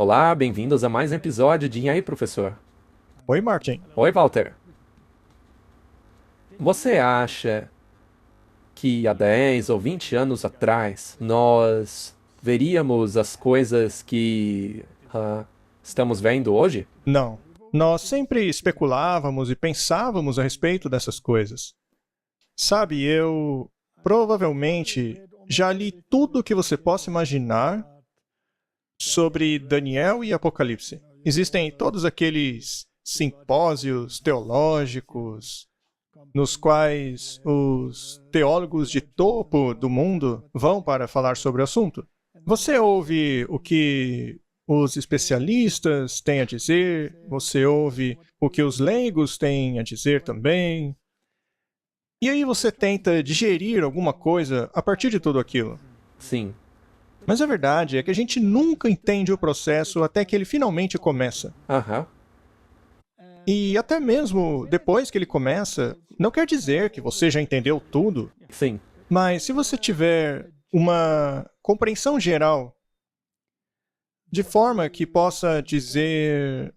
Olá, bem-vindos a mais um episódio de E aí, professor? Oi, Martin. Oi, Walter. Você acha que há 10 ou 20 anos atrás nós veríamos as coisas que estamos vendo hoje? Não. Nós sempre especulávamos e pensávamos a respeito dessas coisas. Sabe, eu provavelmente já li tudo o que você possa imaginar sobre Daniel e Apocalipse. Existem todos aqueles simpósios teológicos nos quais os teólogos de topo do mundo vão para falar sobre o assunto. Você ouve o que os especialistas têm a dizer, você ouve o que os leigos têm a dizer também. E aí você tenta digerir alguma coisa a partir de tudo aquilo. Sim. Mas a verdade é que a gente nunca entende o processo até que ele finalmente começa. Aham. E até mesmo depois que ele começa, não quer dizer que você já entendeu tudo, Sim. mas se você tiver uma compreensão geral, de forma que possa dizer,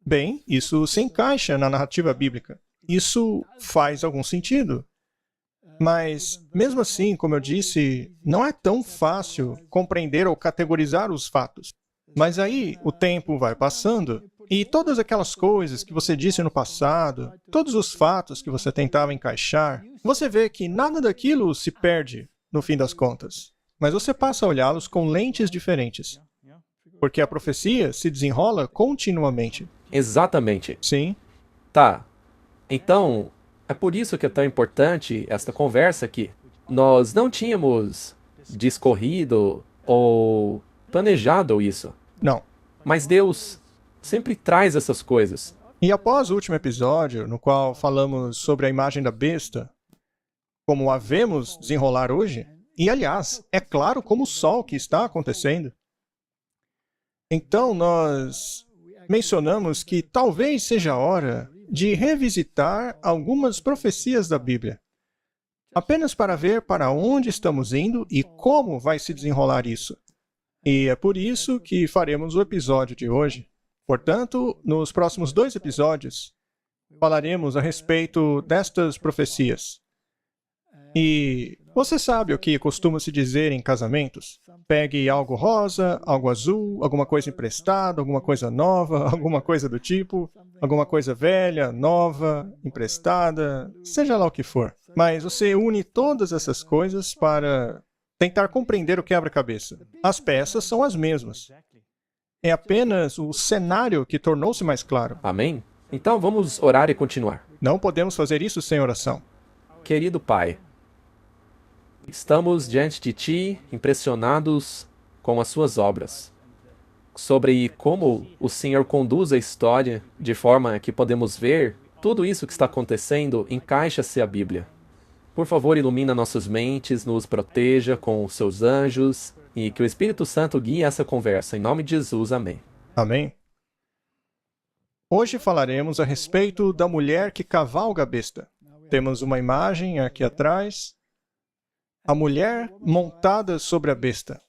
bem, isso se encaixa na narrativa bíblica. Isso faz algum sentido. Mas, mesmo assim, como eu disse, não é tão fácil compreender ou categorizar os fatos. Mas aí o tempo vai passando e todas aquelas coisas que você disse no passado, todos os fatos que você tentava encaixar, você vê que nada daquilo se perde no fim das contas. Mas você passa a olhá-los com lentes diferentes. Porque a profecia se desenrola continuamente. Exatamente. Sim, Tá. Então, é por isso que é tão importante esta conversa aqui. Nós não tínhamos discorrido ou planejado isso, não. mas Deus sempre traz essas coisas. E após o último episódio, no qual falamos sobre a imagem da besta, como a vemos desenrolar hoje, e aliás, é claro como o sol que está acontecendo. Então nós mencionamos que talvez seja a hora de revisitar algumas profecias da Bíblia, apenas para ver para onde estamos indo e como vai se desenrolar isso. E é por isso que faremos o episódio de hoje. Portanto, nos próximos 2 episódios, falaremos a respeito destas profecias. E você sabe o que costuma se dizer em casamentos? Pegue algo rosa, algo azul, alguma coisa emprestada, alguma coisa nova, alguma coisa do tipo, alguma coisa velha, nova, emprestada, seja lá o que for. Mas você une todas essas coisas para tentar compreender o quebra-cabeça. As peças são as mesmas. É apenas o cenário que tornou-se mais claro. Amém? Então vamos orar e continuar. Não podemos fazer isso sem oração. Querido Pai, estamos diante de Ti, impressionados com as Suas obras, sobre como o Senhor conduz a história de forma que podemos ver tudo isso que está acontecendo encaixa-se à Bíblia. Por favor, ilumina nossas mentes, nos proteja com os Seus anjos e que o Espírito Santo guie essa conversa. Em nome de Jesus, amém. Amém? Hoje falaremos a respeito da mulher que cavalga a besta. Temos uma imagem aqui atrás. A mulher montada sobre a besta,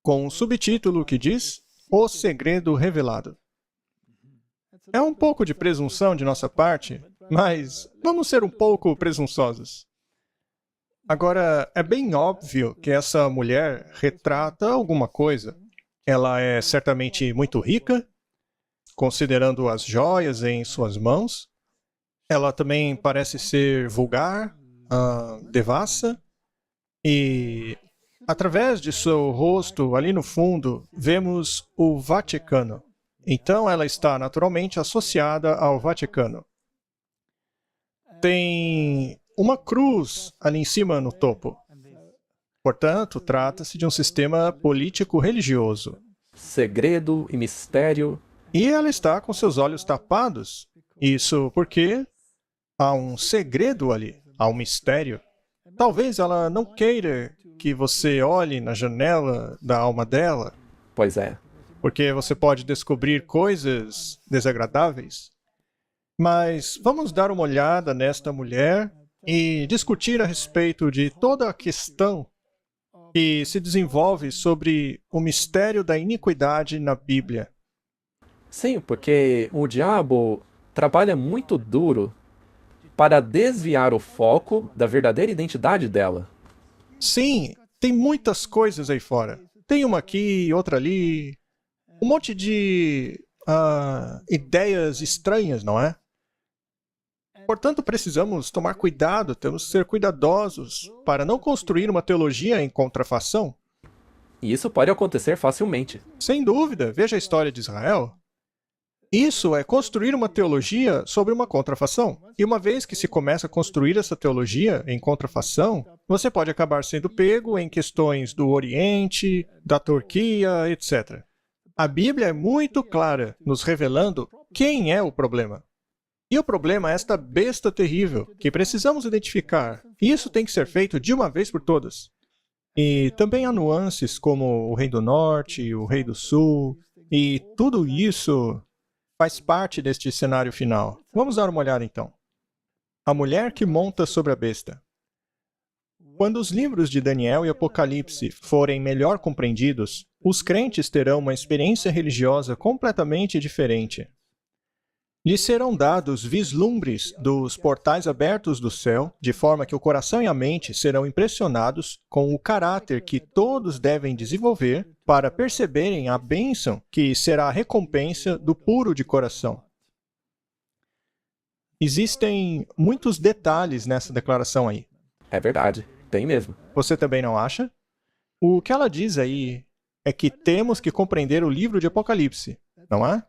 com um subtítulo que diz O Segredo Revelado. É um pouco de presunção de nossa parte, mas vamos ser um pouco presunçosos. Agora, é bem óbvio que essa mulher retrata alguma coisa. Ela é certamente muito rica, considerando as joias em suas mãos. Ela também parece ser vulgar, devassa. E, através de seu rosto, ali no fundo, vemos o Vaticano. Então, ela está naturalmente associada ao Vaticano. Tem uma cruz ali em cima no topo. Portanto, trata-se de um sistema político-religioso. Segredo e mistério. E ela está com seus olhos tapados. Isso porque há um segredo ali, há um mistério. Talvez ela não queira que você olhe na janela da alma dela, Pois é. porque você pode descobrir coisas desagradáveis. Mas vamos dar uma olhada nesta mulher e discutir a respeito de toda a questão que se desenvolve sobre o mistério da iniquidade na Bíblia. Sim, porque o diabo trabalha muito duro para desviar o foco da verdadeira identidade dela. Sim, tem muitas coisas aí fora. Tem uma aqui, outra ali. Um monte de ideias estranhas, não é? Portanto, precisamos tomar cuidado, temos que ser cuidadosos para não construir uma teologia em contrafação. E isso pode acontecer facilmente. Sem dúvida, veja a história de Israel. Isso é construir uma teologia sobre uma contrafação. E uma vez que se começa a construir essa teologia em contrafação, você pode acabar sendo pego em questões do Oriente, da Turquia, etc. A Bíblia é muito clara, nos revelando quem é o problema. E o problema é esta besta terrível, que precisamos identificar. E isso tem que ser feito de uma vez por todas. E também há nuances como o Rei do Norte, o Rei do Sul, e tudo isso faz parte deste cenário final. Vamos dar uma olhada então. A mulher que monta sobre a besta. Quando os livros de Daniel e Apocalipse forem melhor compreendidos, os crentes terão uma experiência religiosa completamente diferente. Lhes serão dados vislumbres dos portais abertos do céu, de forma que o coração e a mente serão impressionados com o caráter que todos devem desenvolver para perceberem a bênção que será a recompensa do puro de coração. Existem muitos detalhes nessa declaração aí. É verdade, tem mesmo. Você também não acha? O que ela diz aí é que temos que compreender o livro de Apocalipse, não é?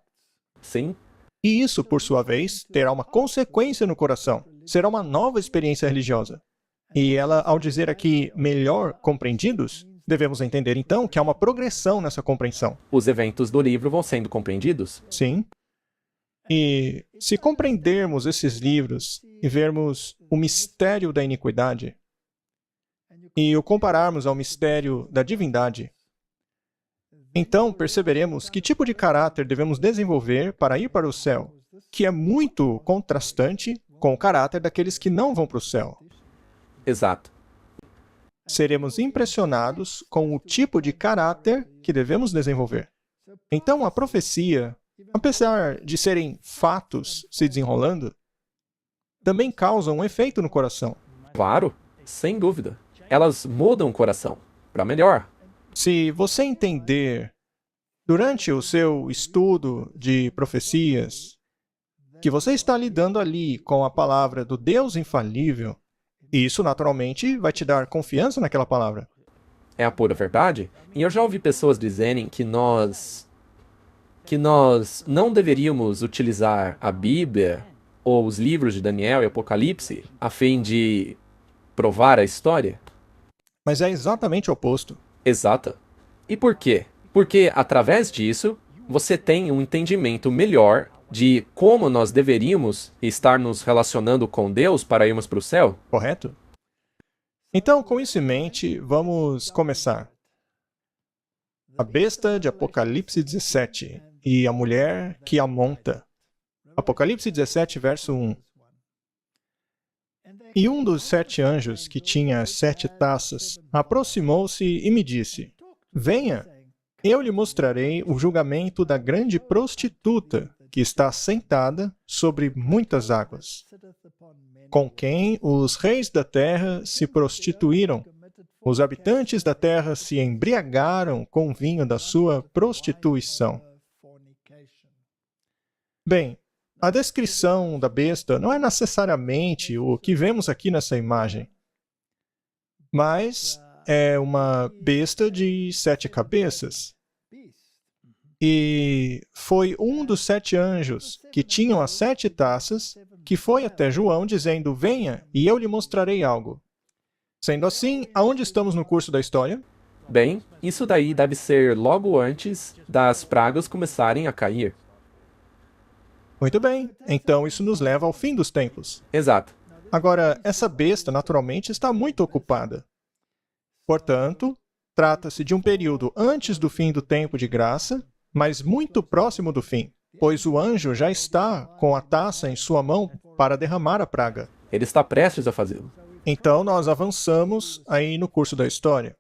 Sim, E isso, por sua vez, terá uma consequência no coração. Será uma nova experiência religiosa. E ela, ao dizer aqui melhor compreendidos, devemos entender então que há uma progressão nessa compreensão. os eventos do livro vão sendo compreendidos. Sim. E se compreendermos esses livros e vermos o mistério da iniquidade e o compararmos ao mistério da divindade, então perceberemos que tipo de caráter devemos desenvolver para ir para o céu, que é muito contrastante com o caráter daqueles que não vão para o céu. Exato. Seremos impressionados com o tipo de caráter que devemos desenvolver. Então, a profecia, apesar de serem fatos se desenrolando, também causam um efeito no coração. Claro, sem dúvida. Elas mudam o coração para melhor. Se você entender, durante o seu estudo de profecias, que você está lidando ali com a palavra do Deus infalível, isso naturalmente vai te dar confiança naquela palavra. É a pura verdade. E eu já ouvi pessoas dizerem que nós não deveríamos utilizar a Bíblia ou os livros de Daniel e Apocalipse a fim de provar a história. Mas é exatamente o oposto. Exata. E por quê? Porque através disso você tem um entendimento melhor de como nós deveríamos estar nos relacionando com Deus para irmos para o céu. Correto? Então, com isso em mente, vamos começar. A besta de Apocalipse 17 e a mulher que a monta. Apocalipse 17, verso 1. E um dos 7 anjos que tinha as 7 taças aproximou-se e me disse: Venha, eu lhe mostrarei o julgamento da grande prostituta que está sentada sobre muitas águas, com quem os reis da terra se prostituíram. Os habitantes da terra se embriagaram com o vinho da sua prostituição. Bem, a descrição da besta não é necessariamente o que vemos aqui nessa imagem, mas é uma besta de 7 cabeças. E foi um dos 7 anjos que tinham as 7 taças que foi até João dizendo: Venha e eu lhe mostrarei algo. Sendo assim, aonde estamos no curso da história? Bem, isso daí deve ser logo antes das pragas começarem a cair. Muito bem, então isso nos leva ao fim dos tempos. Exato. Agora, essa besta naturalmente está muito ocupada. Portanto, trata-se de um período antes do fim do tempo de graça, mas muito próximo do fim, pois o anjo já está com a taça em sua mão para derramar a praga. Ele está prestes a fazê-lo. Então, nós avançamos aí no curso da história.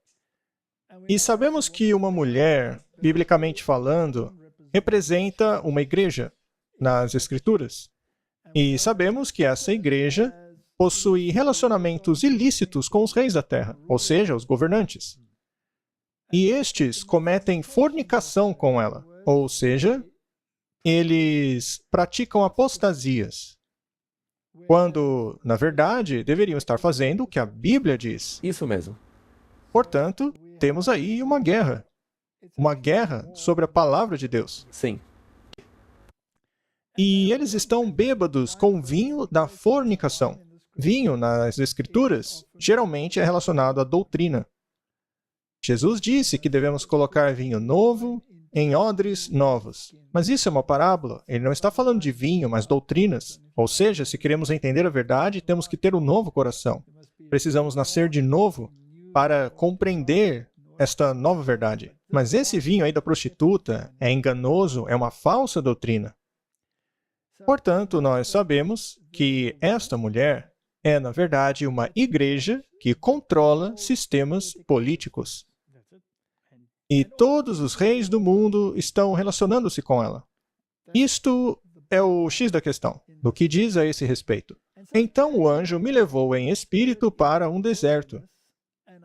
E sabemos que uma mulher, biblicamente falando, representa uma igreja nas Escrituras. E sabemos que essa igreja possui relacionamentos ilícitos com os reis da terra, ou seja, os governantes. E estes cometem fornicação com ela, ou seja, eles praticam apostasias, quando, na verdade, deveriam estar fazendo o que a Bíblia diz. Isso mesmo. Portanto, temos aí uma guerra sobre a palavra de Deus. Sim. E eles estão bêbados com o vinho da fornicação. Vinho, nas Escrituras, geralmente é relacionado à doutrina. Jesus disse que devemos colocar vinho novo em odres novos. Mas isso é uma parábola. Ele não está falando de vinho, mas doutrinas. Ou seja, se queremos entender a verdade, temos que ter um novo coração. Precisamos nascer de novo para compreender esta nova verdade. Mas esse vinho aí da prostituta é enganoso, é uma falsa doutrina. Portanto, nós sabemos que esta mulher é, na verdade, uma igreja que controla sistemas políticos. E todos os reis do mundo estão relacionando-se com ela. Isto é o X da questão, do que diz a esse respeito. Então o anjo me levou em espírito para um deserto.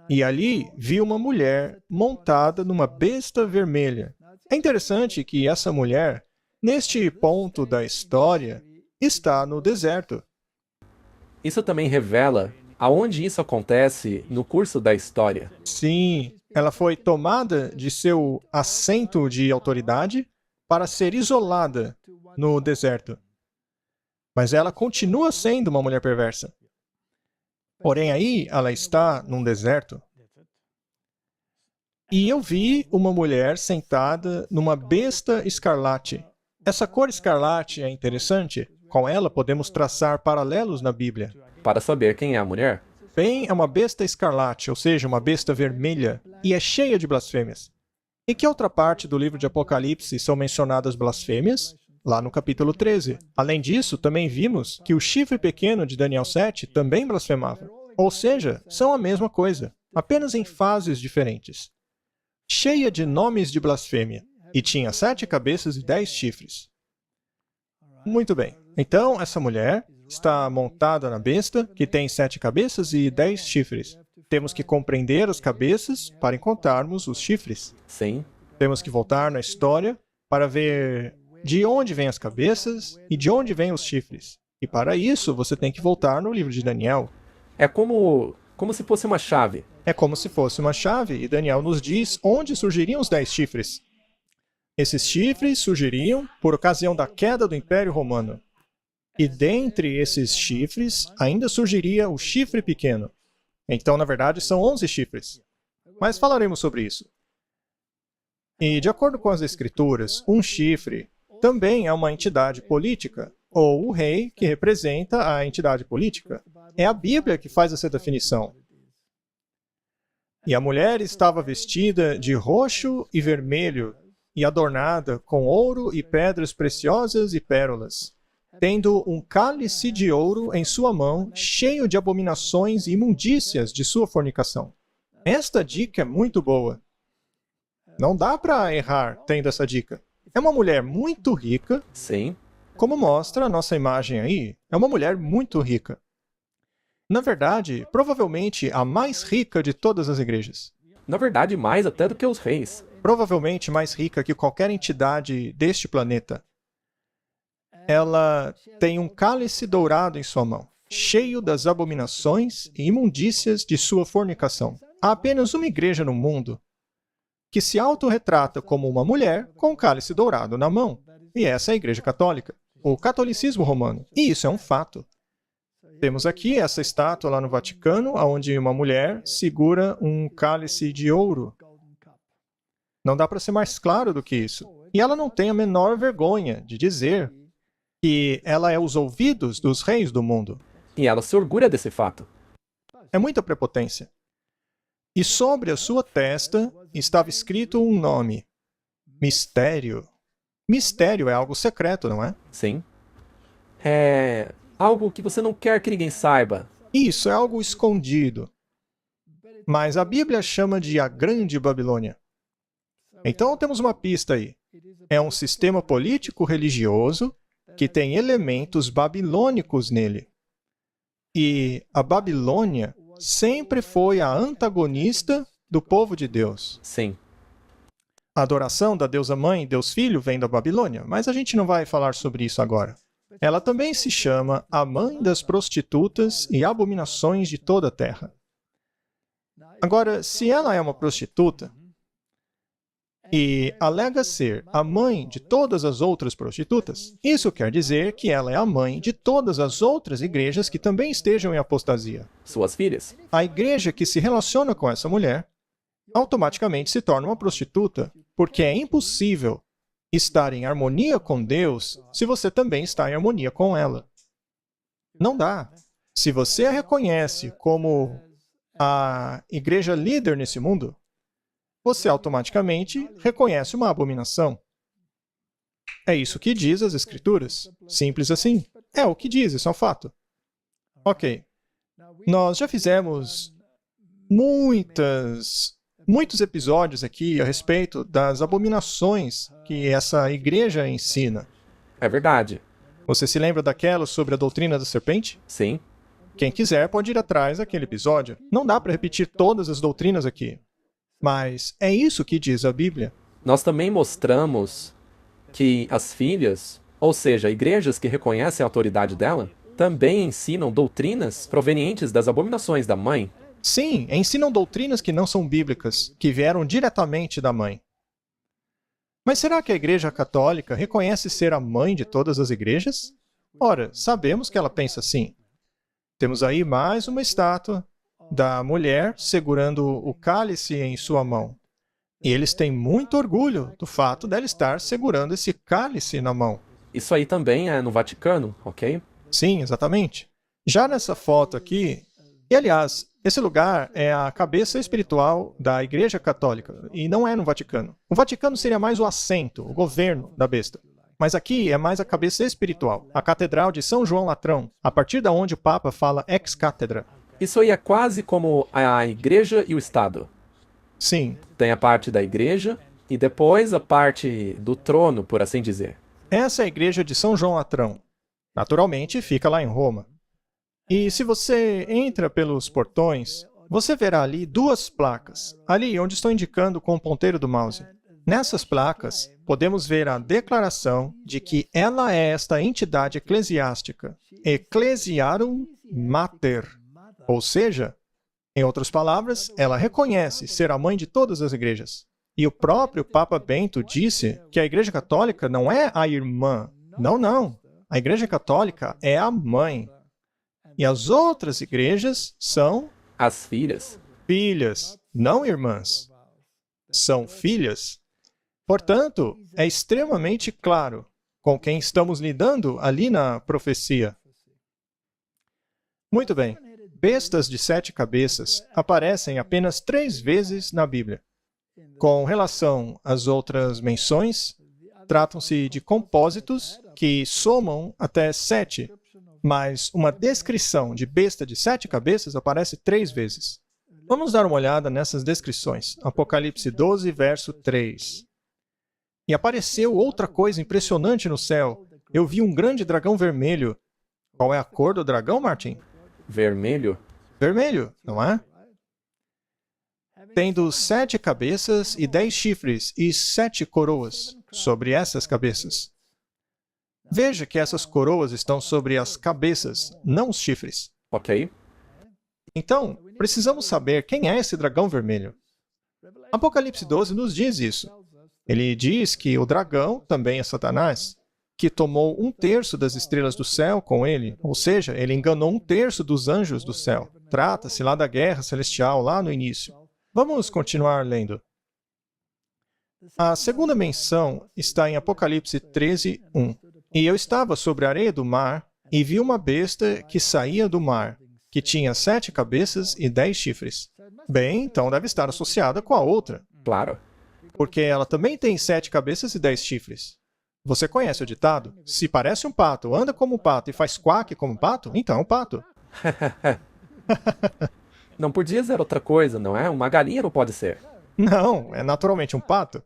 E ali vi uma mulher montada numa besta vermelha. É interessante que essa mulher, neste ponto da história, está no deserto. Isso também revela aonde isso acontece no curso da história. Sim, ela foi tomada de seu assento de autoridade para ser isolada no deserto. Mas ela continua sendo uma mulher perversa. Porém, aí ela está num deserto. E eu vi uma mulher sentada numa besta escarlate. Essa cor escarlate é interessante. Com ela podemos traçar paralelos na Bíblia. Para saber quem é a mulher? Bem, é uma besta escarlate, ou seja, uma besta vermelha, e é cheia de blasfêmias. Em que outra parte do livro de Apocalipse são mencionadas blasfêmias? Lá no capítulo 13. Além disso, também vimos que o chifre pequeno de Daniel 7 também blasfemava. Ou seja, são a mesma coisa, apenas em fases diferentes. Cheia de nomes de blasfêmia, e tinha 7 cabeças e 10 chifres. Muito bem. Então, essa mulher está montada na besta, que tem 7 cabeças e 10 chifres. Temos que compreender as cabeças para encontrarmos os chifres. Sim. Temos que voltar na história para ver de onde vêm as cabeças e de onde vêm os chifres. E para isso, você tem que voltar no livro de Daniel. É como se fosse uma chave. É como se fosse uma chave, e Daniel nos diz onde surgiriam os 10 chifres. Esses chifres surgiriam por ocasião da queda do Império Romano. E dentre esses chifres, ainda surgiria o chifre pequeno. Então, na verdade, são 11 chifres. Mas falaremos sobre isso. E, de acordo com as Escrituras, um chifre também é uma entidade política, ou o rei que representa a entidade política. É a Bíblia que faz essa definição. E a mulher estava vestida de roxo e vermelho, e adornada com ouro e pedras preciosas e pérolas, tendo um cálice de ouro em sua mão, cheio de abominações e imundícias de sua fornicação. Esta dica é muito boa. Não dá para errar tendo essa dica. É uma mulher muito rica. Sim. Como mostra a nossa imagem aí, é uma mulher muito rica. Na verdade, provavelmente a mais rica de todas as igrejas. Na verdade, mais até do que os reis. Provavelmente mais rica que qualquer entidade deste planeta. Ela tem um cálice dourado em sua mão, cheio das abominações e imundícias de sua fornicação. Há apenas uma igreja no mundo que se autorretrata como uma mulher com um cálice dourado na mão. E essa é a Igreja Católica, o catolicismo romano. E isso é um fato. Temos aqui essa estátua lá no Vaticano, onde uma mulher segura um cálice de ouro. Não dá para ser mais claro do que isso. E ela não tem a menor vergonha de dizer que ela é os ouvidos dos reis do mundo. E ela se orgulha desse fato. É muita prepotência. E sobre a sua testa estava escrito um nome: Mistério. Mistério é algo secreto, não é? Sim. É algo que você não quer que ninguém saiba. Isso é algo escondido. Mas a Bíblia chama de a Grande Babilônia. Então temos uma pista aí. É um sistema político-religioso que tem elementos babilônicos nele. E a Babilônia sempre foi a antagonista do povo de Deus. Sim. A adoração da deusa mãe e Deus Filho vem da Babilônia, mas a gente não vai falar sobre isso agora. Ela também se chama a mãe das prostitutas e abominações de toda a terra. Agora, se ela é uma prostituta e alega ser a mãe de todas as outras prostitutas, isso quer dizer que ela é a mãe de todas as outras igrejas que também estejam em apostasia. Suas filhas. A igreja que se relaciona com essa mulher automaticamente se torna uma prostituta, porque é impossível estar em harmonia com Deus se você também está em harmonia com ela. Não dá. Se você a reconhece como a igreja líder nesse mundo, você automaticamente reconhece uma abominação. É isso que diz as Escrituras. Simples assim. É o que diz, isso é um fato. Ok. Nós já fizemos muitos episódios aqui a respeito das abominações que essa igreja ensina. É verdade. Você se lembra daquela sobre a doutrina da serpente? Sim. Quem quiser pode ir atrás daquele episódio. Não dá para repetir todas as doutrinas aqui. Mas é isso que diz a Bíblia. Nós também mostramos que as filhas, ou seja, igrejas que reconhecem a autoridade dela, também ensinam doutrinas provenientes das abominações da mãe. Sim, ensinam doutrinas que não são bíblicas, que vieram diretamente da mãe. Mas será que a Igreja Católica reconhece ser a mãe de todas as igrejas? Ora, sabemos que ela pensa assim. Temos aí mais uma estátua da mulher segurando o cálice em sua mão. E eles têm muito orgulho do fato dela estar segurando esse cálice na mão. Isso aí também é no Vaticano, ok? Sim, exatamente. Já nessa foto aqui, e aliás, esse lugar é a cabeça espiritual da Igreja Católica, e não é no Vaticano. O Vaticano seria mais o assento, o governo da besta. Mas aqui é mais a cabeça espiritual, a Catedral de São João Latrão, a partir da onde o Papa fala ex cathedra. Isso aí é quase como a igreja e o Estado. Sim. Tem a parte da igreja e depois a parte do trono, por assim dizer. Essa é a igreja de São João Latrão. Naturalmente, fica lá em Roma. E se você entra pelos portões, você verá ali duas placas, ali onde estou indicando com o ponteiro do mouse. Nessas placas, podemos ver a declaração de que ela é esta entidade eclesiástica, Ecclesiarum Mater. Ou seja, em outras palavras, ela reconhece ser a mãe de todas as igrejas. E o próprio Papa Bento disse que a Igreja Católica não é a irmã. Não, não. A Igreja Católica é a mãe. E as outras igrejas são As filhas. filhas, não irmãs. São filhas. Portanto, é extremamente claro com quem estamos lidando ali na profecia. Muito bem. Bestas de 7 cabeças aparecem apenas 3 vezes na Bíblia. Com relação às outras menções, tratam-se de compósitos que somam até 7, mas uma descrição de besta de 7 cabeças aparece 3 vezes. Vamos dar uma olhada nessas descrições. Apocalipse 12, verso 3. E apareceu outra coisa impressionante no céu. Eu vi um grande dragão vermelho. Qual é a cor do dragão, Martin? Vermelho. Vermelho, não é? Tendo 7 cabeças e 10 chifres e 7 coroas sobre essas cabeças. Veja que essas coroas estão sobre as cabeças, não os chifres. Ok. Então, precisamos saber quem é esse dragão vermelho. Apocalipse 12 nos diz isso. Ele diz que o dragão também é Satanás, que tomou 1/3 das estrelas do céu com ele, ou seja, ele enganou 1/3 dos anjos do céu. Trata-se lá da guerra celestial, lá no início. Vamos continuar lendo. A segunda menção está em Apocalipse 13, 1. E eu estava sobre a areia do mar, e vi uma besta que saía do mar, que tinha 7 cabeças e 10 chifres. Bem, então deve estar associada com a outra, Claro. porque ela também tem 7 cabeças e 10 chifres. Você conhece o ditado? Se parece um pato, anda como um pato e faz quack como um pato, então é um pato. Não podia ser outra coisa, não é? Uma galinha não pode ser. Não, é naturalmente um pato.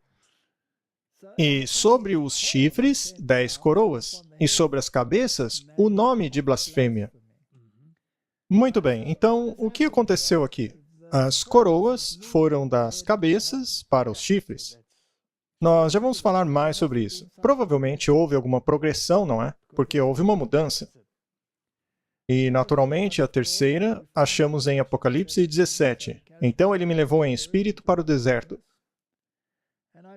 E sobre os chifres, 10 coroas. E sobre as cabeças, o nome de blasfêmia. Muito bem, então o que aconteceu aqui? As coroas foram das cabeças para os chifres. Nós já vamos falar mais sobre isso. Provavelmente houve alguma progressão, não é? Porque houve uma mudança. E, naturalmente, a terceira achamos em Apocalipse 17. Então ele me levou em espírito para o deserto.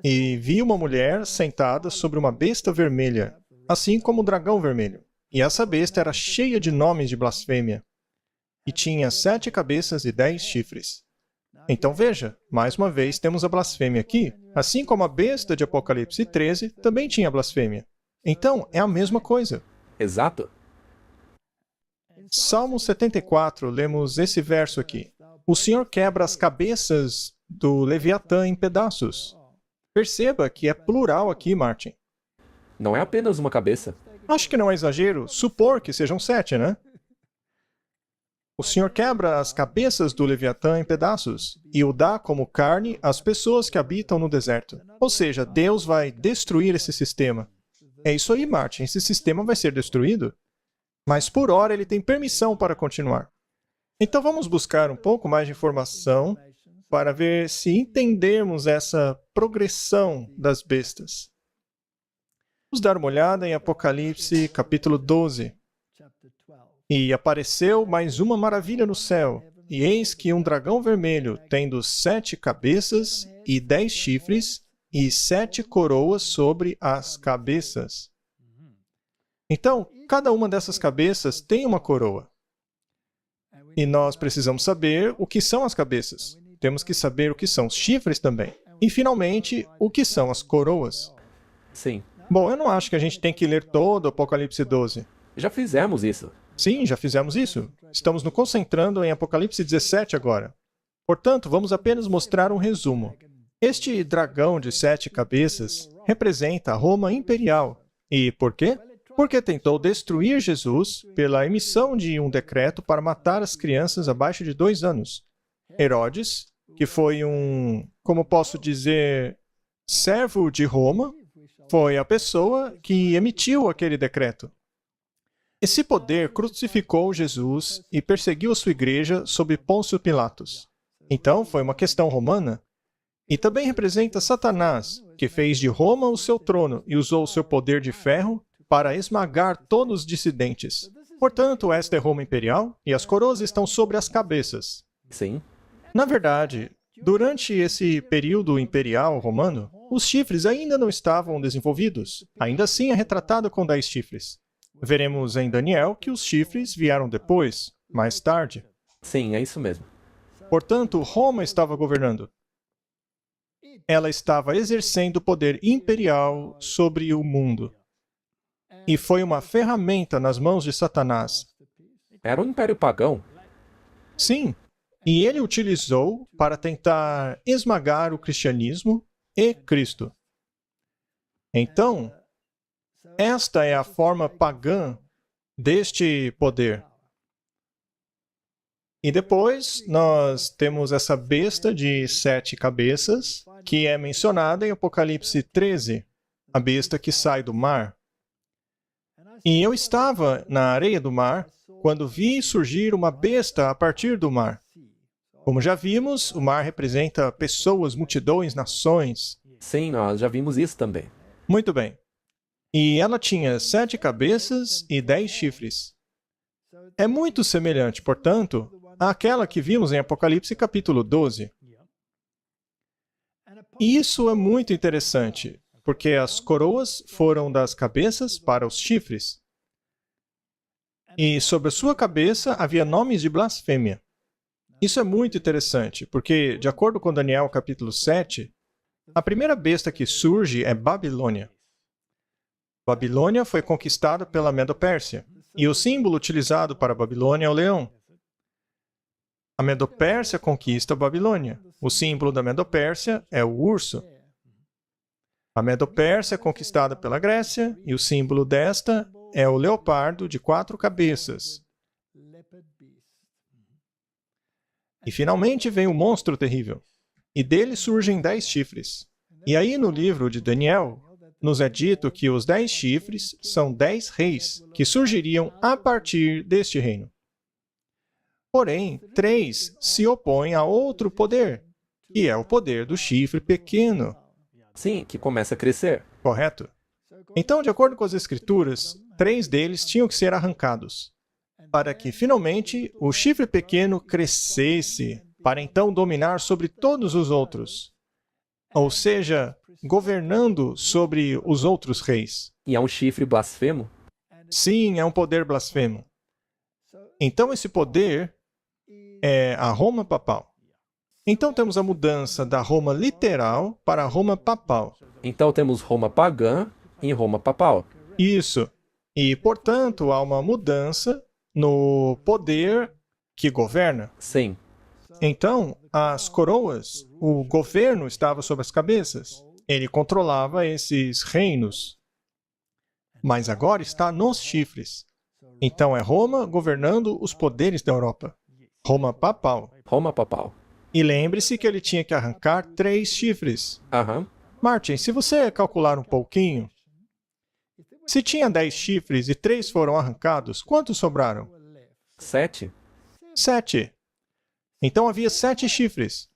E vi uma mulher sentada sobre uma besta vermelha, assim como o dragão vermelho. E essa besta era cheia de nomes de blasfêmia. E tinha 7 cabeças e 10 chifres. Então veja, mais uma vez temos a blasfêmia aqui, assim como a besta de Apocalipse 13 também tinha blasfêmia. Então é a mesma coisa. Exato. Salmo 74, lemos esse verso aqui. O Senhor quebra as cabeças do Leviatã em pedaços. Perceba que é plural aqui, Martin. Não é apenas uma cabeça. Acho que não é exagero supor que sejam 7, né? O Senhor quebra as cabeças do Leviatã em pedaços e o dá como carne às pessoas que habitam no deserto. Ou seja, Deus vai destruir esse sistema. É isso aí, Martin. Esse sistema vai ser destruído. Mas por hora ele tem permissão para continuar. Então vamos buscar um pouco mais de informação para ver se entendemos essa progressão das bestas. Vamos dar uma olhada em Apocalipse capítulo 12. E apareceu mais uma maravilha no céu, e eis que um dragão vermelho, tendo 7 cabeças e 10 chifres, e 7 coroas sobre as cabeças. Então, cada uma dessas cabeças tem uma coroa. E nós precisamos saber o que são as cabeças. Temos que saber o que são os chifres também. E, finalmente, o que são as coroas. Sim. Bom, eu não acho que a gente tem que ler todo o Apocalipse 12. Já fizemos isso. Sim, já fizemos isso. Estamos nos concentrando em Apocalipse 17 agora. Portanto, vamos apenas mostrar um resumo. Este dragão de 7 cabeças representa a Roma imperial. E por quê? Porque tentou destruir Jesus pela emissão de um decreto para matar as crianças abaixo de 2 anos. Herodes, que foi como posso dizer, servo de Roma, foi a pessoa que emitiu aquele decreto. Esse poder crucificou Jesus e perseguiu a sua igreja sob Pôncio Pilatos. Então, foi uma questão romana. E também representa Satanás, que fez de Roma o seu trono e usou o seu poder de ferro para esmagar todos os dissidentes. Portanto, esta é Roma imperial e as coroas estão sobre as cabeças. Sim. Na verdade, durante esse período imperial romano, os chifres ainda não estavam desenvolvidos. Ainda assim, é retratado com 10 chifres. Veremos em Daniel que os chifres vieram depois, mais tarde. Sim, é isso mesmo. Portanto, Roma estava governando. Ela estava exercendo o poder imperial sobre o mundo. E foi uma ferramenta nas mãos de Satanás. Era um império pagão. Sim, e ele utilizou para tentar esmagar o cristianismo e Cristo. Então, esta é a forma pagã deste poder. E depois nós temos essa besta de 7 cabeças, que é mencionada em Apocalipse 13, a besta que sai do mar. E eu estava na areia do mar quando vi surgir uma besta a partir do mar. Como já vimos, o mar representa pessoas, multidões, nações. Sim, nós já vimos isso também. Muito bem. E ela tinha 7 cabeças e 10 chifres. É muito semelhante, portanto, àquela que vimos em Apocalipse capítulo 12. E isso é muito interessante, porque as coroas foram das cabeças para os chifres. E sobre a sua cabeça havia nomes de blasfêmia. Isso é muito interessante, porque, de acordo com Daniel capítulo 7, a primeira besta que surge é Babilônia. Babilônia foi conquistada pela Medo-Pérsia, e o símbolo utilizado para Babilônia é o leão. A Medo-Pérsia conquista a Babilônia. O símbolo da Medo-Pérsia é o urso. A Medo-Pérsia é conquistada pela Grécia, e o símbolo desta é o leopardo de 4 cabeças. E finalmente vem o monstro terrível. E dele surgem 10 chifres. E aí no livro de Daniel, nos é dito que os 10 chifres são 10 reis que surgiriam a partir deste reino. Porém, 3 se opõem a outro poder, que é o poder do chifre pequeno, Sim, que começa a crescer. correto? Então, de acordo com as Escrituras, 3 deles tinham que ser arrancados, para que finalmente o chifre pequeno crescesse, para então dominar sobre todos os outros, ou seja, governando sobre os outros reis. E é um chifre blasfemo? Sim, é um poder blasfemo. Então, esse poder é a Roma papal. Então, temos a mudança da Roma literal para a Roma papal. Então temos Roma pagã e Roma papal. Isso. E, portanto, há uma mudança no poder que governa. Sim. Então, as coroas, o governo estava sobre as cabeças. Ele controlava esses reinos. Mas agora está nos chifres. Então, é Roma governando os poderes da Europa. Roma papal. Roma papal. E lembre-se que ele tinha que arrancar 3 chifres. Aham. Martin, se você calcular um pouquinho, se tinha 10 chifres e 3 foram arrancados, quantos sobraram? 7? 7. Então havia 7 chifres.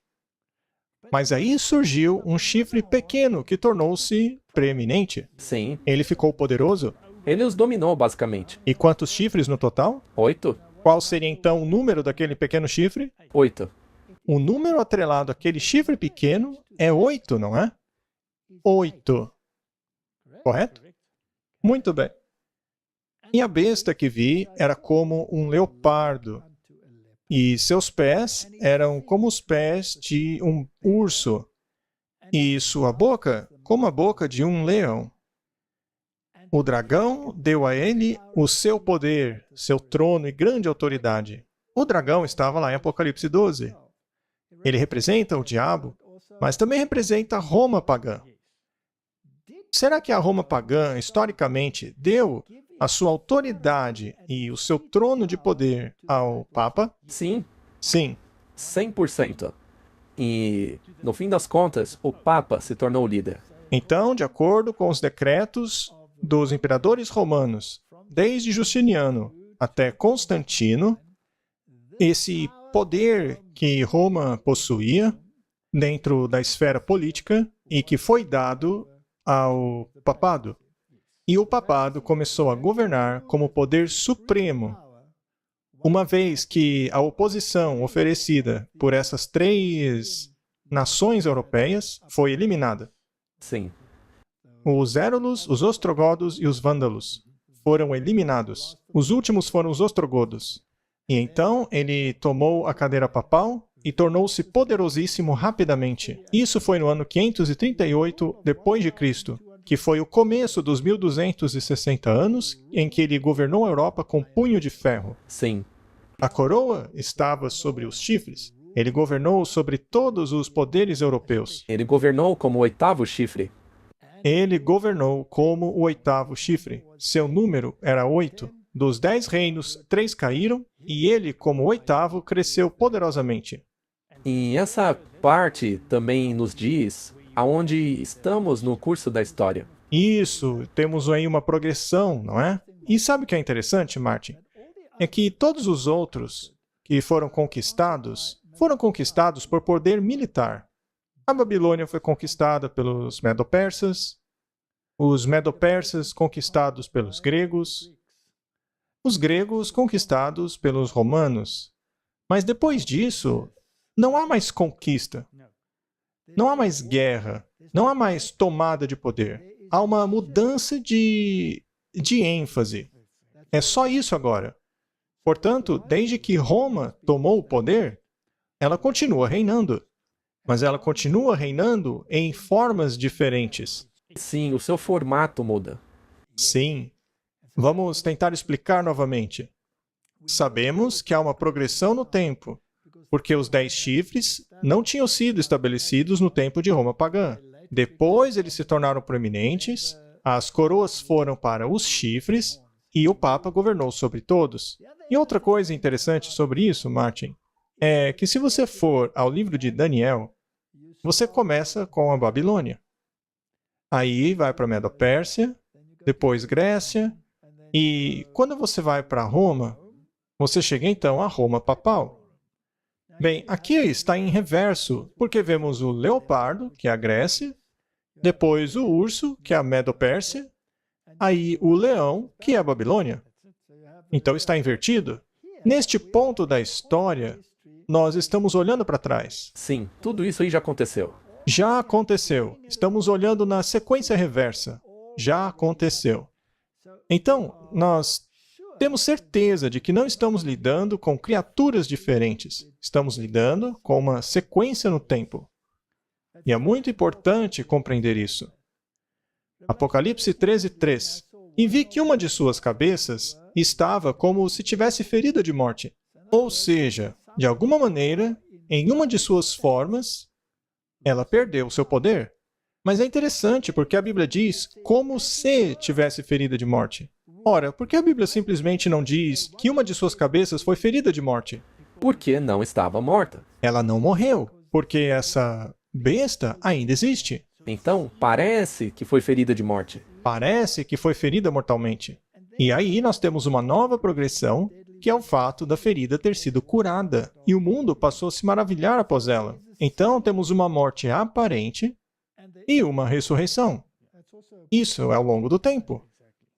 Mas aí surgiu um chifre pequeno que tornou-se preeminente. Sim. Ele ficou poderoso. Ele os dominou, basicamente. E quantos chifres no total? 8? Qual seria então o número daquele pequeno chifre? 8. O número atrelado àquele chifre pequeno é 8, não é? 8. Correto? Muito bem. E a besta que vi era como um leopardo, e seus pés eram como os pés de um urso, e sua boca como a boca de um leão. O dragão deu a ele o seu poder, seu trono e grande autoridade. O dragão estava lá em Apocalipse 12. Ele representa o diabo, mas também representa Roma pagã. Será que a Roma pagã, historicamente, deu a sua autoridade e o seu trono de poder ao Papa? Sim. Sim. 100%. E, no fim das contas, o Papa se tornou o líder. Então, de acordo com os decretos dos imperadores romanos, desde Justiniano até Constantino, esse poder que Roma possuía dentro da esfera política e que foi dado ao papado. E o papado começou a governar como poder supremo, uma vez que a oposição oferecida por essas 3 nações europeias foi eliminada. Sim. Os Érulos, os Ostrogodos e os Vândalos foram eliminados. Os últimos foram os Ostrogodos. E então ele tomou a cadeira papal e tornou-se poderosíssimo rapidamente. Isso foi no ano 538 depois de Cristo, que foi o começo dos 1260 anos em que ele governou a Europa com punho de ferro. Sim. A coroa estava sobre os chifres. Ele governou sobre todos os poderes europeus. Ele governou como o 8º chifre. Ele governou como o 8º chifre. Seu número era 8. Dos 10 reinos, 3 caíram, e ele, como o 8º, cresceu poderosamente. E essa parte também nos diz aonde estamos no curso da história. Isso, temos aí uma progressão, não é? E sabe o que é interessante, Martin? É que todos os outros que foram conquistados por poder militar. A Babilônia foi conquistada pelos Medo-Persas, os Medo-Persas conquistados pelos gregos, os gregos conquistados pelos romanos. Mas depois disso, não há mais conquista, não há mais guerra, não há mais tomada de poder. Há uma mudança de ênfase. É só isso agora. Portanto, desde que Roma tomou o poder, ela continua reinando. Mas ela continua reinando em formas diferentes. Sim, o seu formato muda. Sim. Vamos tentar explicar novamente. Sabemos que há uma progressão no tempo, porque os 10 chifres não tinham sido estabelecidos no tempo de Roma pagã. Depois eles se tornaram proeminentes, as coroas foram para os chifres e o Papa governou sobre todos. E outra coisa interessante sobre isso, Martin, é que se você for ao livro de Daniel, você começa com a Babilônia. Aí vai para a Medo-Pérsia, depois Grécia, e quando você vai para Roma, você chega então a Roma papal. Bem, aqui está em reverso, porque vemos o leopardo, que é a Grécia, depois o urso, que é a Medo-Pérsia, aí o leão, que é a Babilônia. Então está invertido. Neste ponto da história, nós estamos olhando para trás. Sim, tudo isso aí já aconteceu. Já aconteceu. Estamos olhando na sequência reversa. Já aconteceu. Então, nós temos certeza de que não estamos lidando com criaturas diferentes. Estamos lidando com uma sequência no tempo. E é muito importante compreender isso. Apocalipse 13:3. E vi que uma de suas cabeças estava como se tivesse ferida de morte. Ou seja, de alguma maneira, em uma de suas formas, ela perdeu seu poder. Mas é interessante porque a Bíblia diz como se tivesse ferida de morte. Ora, por que a Bíblia simplesmente não diz que uma de suas cabeças foi ferida de morte? Porque não estava morta. Ela não morreu, porque essa besta ainda existe. Então, parece que foi ferida de morte. Parece que foi ferida mortalmente. E aí nós temos uma nova progressão, que é o fato da ferida ter sido curada. E o mundo passou a se maravilhar após ela. Então temos uma morte aparente e uma ressurreição. Isso é ao longo do tempo.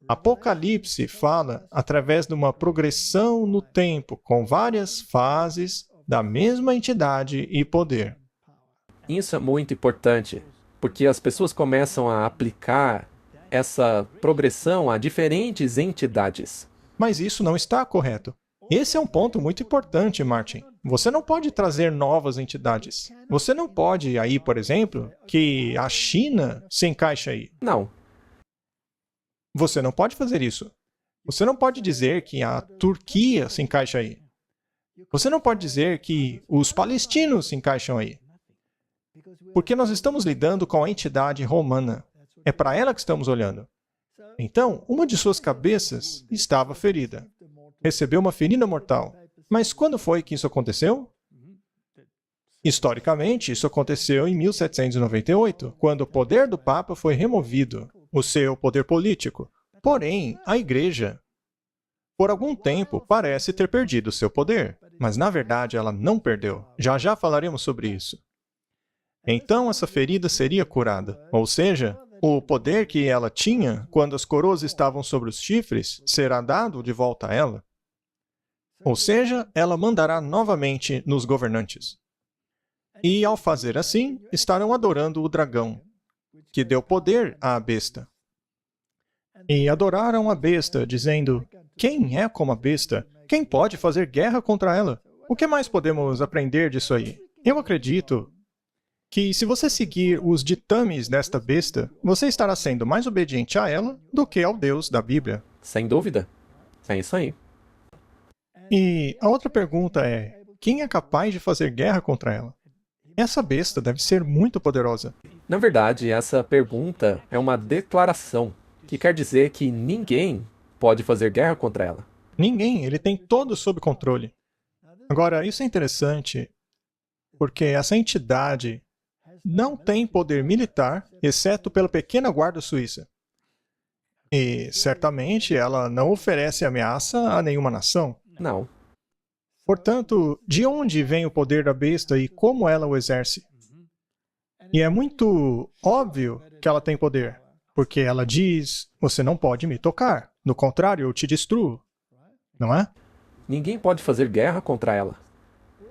Apocalipse fala através de uma progressão no tempo, com várias fases da mesma entidade e poder. Isso é muito importante, porque as pessoas começam a aplicar essa progressão a diferentes entidades. Mas isso não está correto. Esse é um ponto muito importante, Martin. Você não pode trazer novas entidades. Você não pode aí, por exemplo, que a China se encaixe aí. Não. Você não pode fazer isso. Você não pode dizer que a Turquia se encaixa aí. Você não pode dizer que os palestinos se encaixam aí. Porque nós estamos lidando com a entidade romana. É para ela que estamos olhando. Então, uma de suas cabeças estava ferida. Recebeu uma ferida mortal. Mas quando foi que isso aconteceu? Historicamente, isso aconteceu em 1798, quando o poder do Papa foi removido, o seu poder político. Porém, a Igreja, por algum tempo, parece ter perdido seu poder. Mas, na verdade, ela não perdeu. Já já falaremos sobre isso. Então, essa ferida seria curada. Ou seja, o poder que ela tinha quando as coroas estavam sobre os chifres será dado de volta a ela. Ou seja, ela mandará novamente nos governantes. E, ao fazer assim, estarão adorando o dragão, que deu poder à besta. E adoraram a besta, dizendo: quem é como a besta? Quem pode fazer guerra contra ela? O que mais podemos aprender disso aí? Eu acredito que se você seguir os ditames desta besta, você estará sendo mais obediente a ela do que ao Deus da Bíblia. Sem dúvida. É isso aí. E a outra pergunta é: quem é capaz de fazer guerra contra ela? Essa besta deve ser muito poderosa. Na verdade, essa pergunta é uma declaração, que quer dizer que ninguém pode fazer guerra contra ela. Ninguém, ele tem todo sob controle. Agora, isso é interessante, porque essa entidade não tem poder militar, exceto pela pequena guarda suíça. E, certamente, ela não oferece ameaça a nenhuma nação. Não. Portanto, de onde vem o poder da besta e como ela o exerce? E é muito óbvio que ela tem poder, porque ela diz: você não pode me tocar, no contrário, eu te destruo. Não é? Ninguém pode fazer guerra contra ela.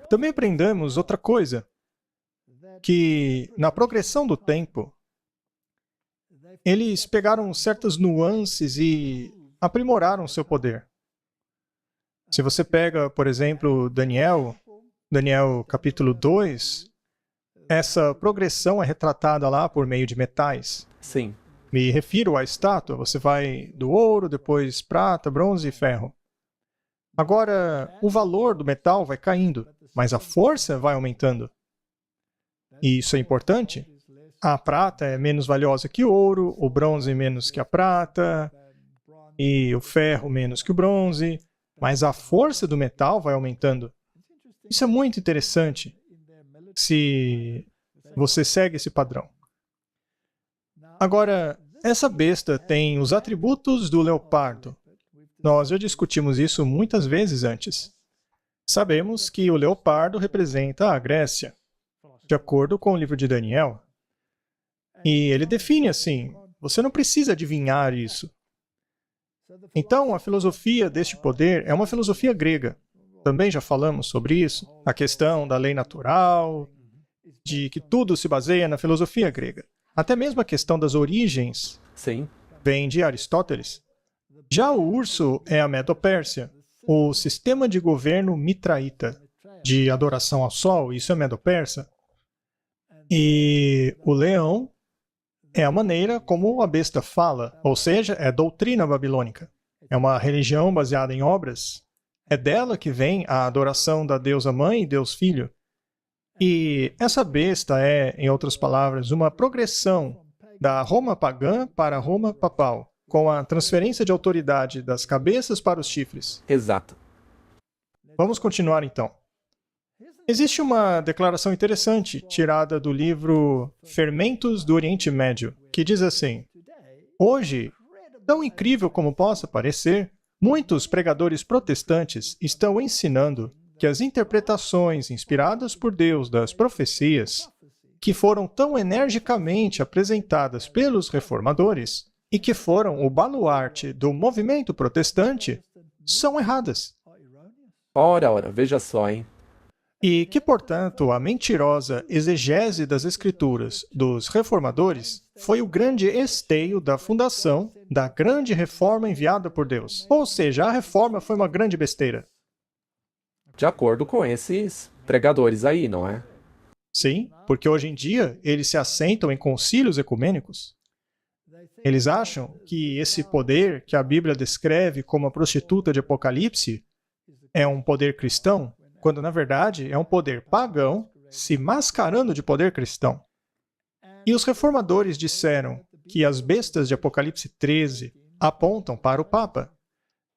Também aprendemos outra coisa, que na progressão do tempo, eles pegaram certas nuances e aprimoraram seu poder. Se você pega, por exemplo, Daniel capítulo 2, essa progressão é retratada lá por meio de metais. Sim. Me refiro à estátua, você vai do ouro, depois prata, bronze e ferro. Agora, o valor do metal vai caindo, mas a força vai aumentando. E isso é importante. A prata é menos valiosa que o ouro, o bronze menos que a prata, e o ferro menos que o bronze, mas a força do metal vai aumentando. Isso é muito interessante se você segue esse padrão. Agora, essa besta tem os atributos do leopardo. Nós já discutimos isso muitas vezes antes. Sabemos que o leopardo representa a Grécia, de acordo com o livro de Daniel. E ele define assim: você não precisa adivinhar isso. Então, a filosofia deste poder é uma filosofia grega. Também já falamos sobre isso. A questão da lei natural, de que tudo se baseia na filosofia grega. Até mesmo a questão das origens Sim. vem de Aristóteles. Já o urso é a Medo-Pérsia, o sistema de governo mitraíta, de adoração ao sol, isso é Medo-Persa. E o leão é a maneira como a besta fala, ou seja, é doutrina babilônica. É uma religião baseada em obras. É dela que vem a adoração da deusa mãe e Deus filho. E essa besta é, em outras palavras, uma progressão da Roma pagã para a Roma papal, com a transferência de autoridade das cabeças para os chifres. Exato. Vamos continuar então. Existe uma declaração interessante tirada do livro Fermentos do Oriente Médio, que diz assim: hoje, tão incrível como possa parecer, muitos pregadores protestantes estão ensinando que as interpretações inspiradas por Deus das profecias, que foram tão energicamente apresentadas pelos reformadores e que foram o baluarte do movimento protestante, são erradas. Ora, veja só, hein? E que, portanto, a mentirosa exegese das Escrituras dos reformadores foi o grande esteio da fundação da grande reforma enviada por Deus. Ou seja, a reforma foi uma grande besteira. De acordo com esses pregadores aí, não é? Sim, porque hoje em dia eles se assentam em concílios ecumênicos. Eles acham que esse poder que a Bíblia descreve como a prostituta de Apocalipse é um poder cristão, quando na verdade é um poder pagão se mascarando de poder cristão. E os reformadores disseram que as bestas de Apocalipse 13 apontam para o Papa.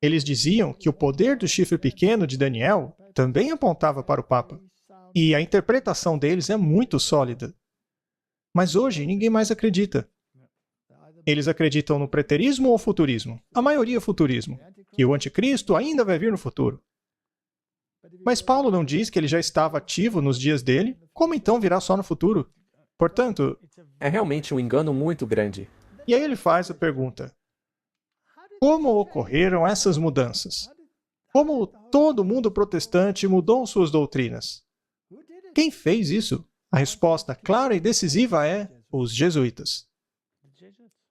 Eles diziam que o poder do chifre pequeno de Daniel também apontava para o Papa. E a interpretação deles é muito sólida. Mas hoje ninguém mais acredita. Eles acreditam no preterismo ou futurismo? A maioria é futurismo, que o anticristo ainda vai vir no futuro. Mas Paulo não diz que ele já estava ativo nos dias dele, como então virá só no futuro? Portanto, É realmente um engano muito grande. e aí ele faz a pergunta: como ocorreram essas mudanças? Como todo mundo protestante mudou suas doutrinas? Quem fez isso? A resposta clara e decisiva é os jesuítas.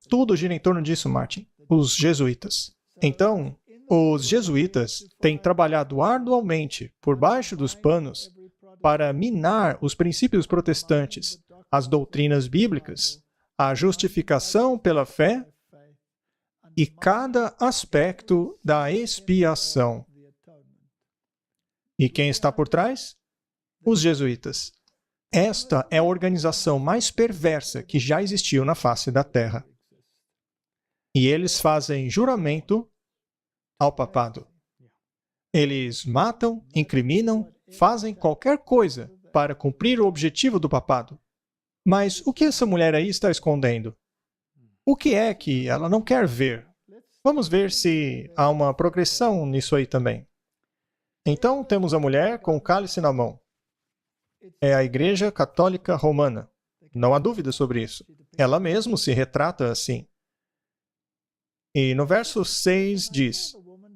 Tudo gira em torno disso, Martin. Os jesuítas. Então, os jesuítas têm trabalhado arduamente por baixo dos panos para minar os princípios protestantes, as doutrinas bíblicas, a justificação pela fé e cada aspecto da expiação. E quem está por trás? Os jesuítas. Esta é a organização mais perversa que já existiu na face da Terra. E eles fazem juramento ao papado. Eles matam, incriminam, fazem qualquer coisa para cumprir o objetivo do papado. Mas o que essa mulher aí está escondendo? O que é que ela não quer ver? Vamos ver se há uma progressão nisso aí também. Então, temos a mulher com o cálice na mão. É a Igreja Católica Romana. Não há dúvida sobre isso. Ela mesma se retrata assim. E no verso 6 diz: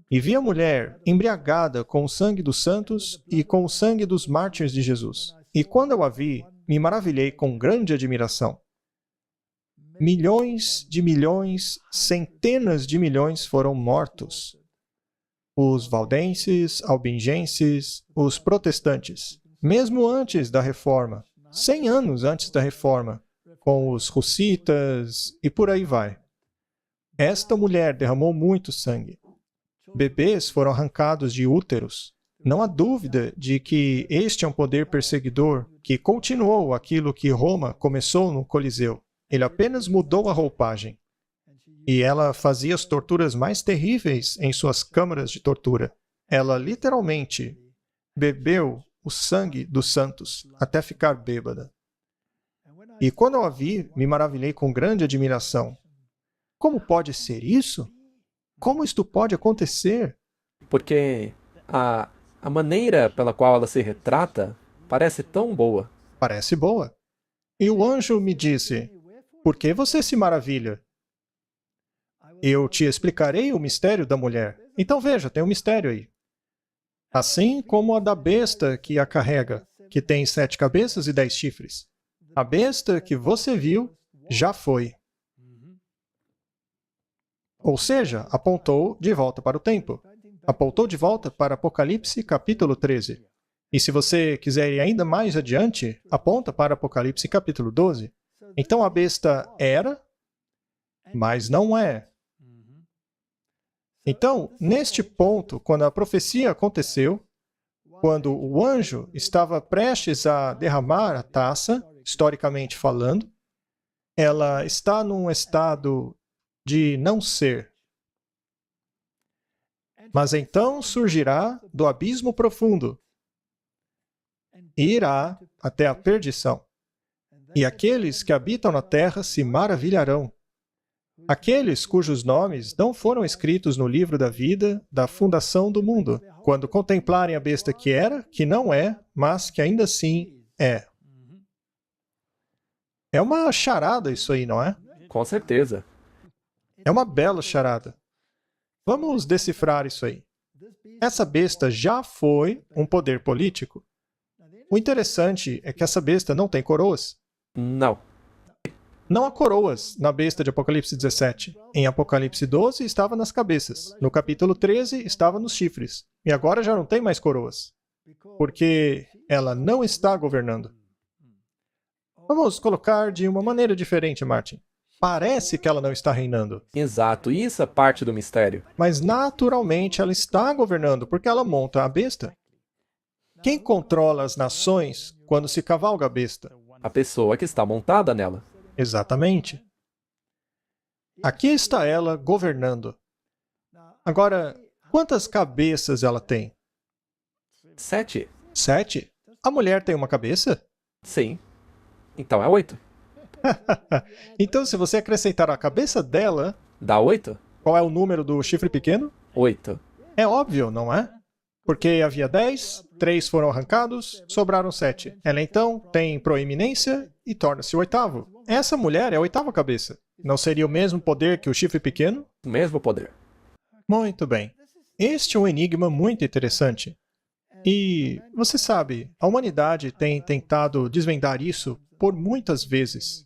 e vi a mulher embriagada com o sangue dos santos e com o sangue dos mártires de Jesus. E quando eu a vi, me maravilhei com grande admiração. Milhões de milhões, centenas de milhões foram mortos. Os valdenses, albingenses, os protestantes, mesmo antes da Reforma, 100 anos antes da Reforma, com os hussitas e por aí vai. Esta mulher derramou muito sangue. Bebês foram arrancados de úteros. Não há dúvida de que este é um poder perseguidor que continuou aquilo que Roma começou no Coliseu. Ele apenas mudou a roupagem. E ela fazia as torturas mais terríveis em suas câmaras de tortura. Ela literalmente bebeu o sangue dos santos até ficar bêbada. E quando eu a vi, me maravilhei com grande admiração. Como pode ser isso? Como isto pode acontecer? Porque a maneira pela qual ela se retrata parece tão boa. Parece boa. E o anjo me disse, por que você se maravilha? Eu te explicarei o mistério da mulher. Então veja, tem um mistério aí. Assim como a da besta que a carrega, que tem 7 cabeças e 10 chifres. A besta que você viu já foi. Ou seja, apontou de volta para o tempo. Apontou de volta para Apocalipse capítulo 13. E se você quiser ir ainda mais adiante, aponta para Apocalipse capítulo 12. Então a besta era, mas não é. Então, neste ponto, quando a profecia aconteceu, quando o anjo estava prestes a derramar a taça, historicamente falando, ela está num estado de não ser. Mas então surgirá do abismo profundo e irá até a perdição. E aqueles que habitam na terra se maravilharão. Aqueles cujos nomes não foram escritos no livro da vida da fundação do mundo, quando contemplarem a besta que era, que não é, mas que ainda assim é. É uma charada isso aí, não é? Com certeza. É uma bela charada. Vamos decifrar isso aí. Essa besta já foi um poder político. O interessante é que essa besta não tem coroas. Não. Não há coroas na besta de Apocalipse 17. Em Apocalipse 12 estava nas cabeças. No capítulo 13 estava nos chifres. E agora já não tem mais coroas. Porque ela não está governando. Vamos colocar de uma maneira diferente, Martin. Parece que ela não está reinando. Exato, isso é parte do mistério. Mas naturalmente ela está governando, porque ela monta a besta. Quem controla as nações quando se cavalga a besta? A pessoa que está montada nela. Exatamente. Aqui está ela governando. Agora, quantas cabeças ela tem? 7? 7? A mulher tem uma cabeça? Sim. Então é 8. Então, se você acrescentar a cabeça dela, Dá 8? qual é o número do chifre pequeno? 8. É óbvio, não é? Porque havia 10, 3 foram arrancados, sobraram 7. Ela então tem proeminência e torna-se o 8º. Essa mulher é a 8ª cabeça. Não seria o mesmo poder que o chifre pequeno? O mesmo poder. Muito bem. Este é um enigma muito interessante. E, você sabe, a humanidade tem tentado desvendar isso por muitas vezes.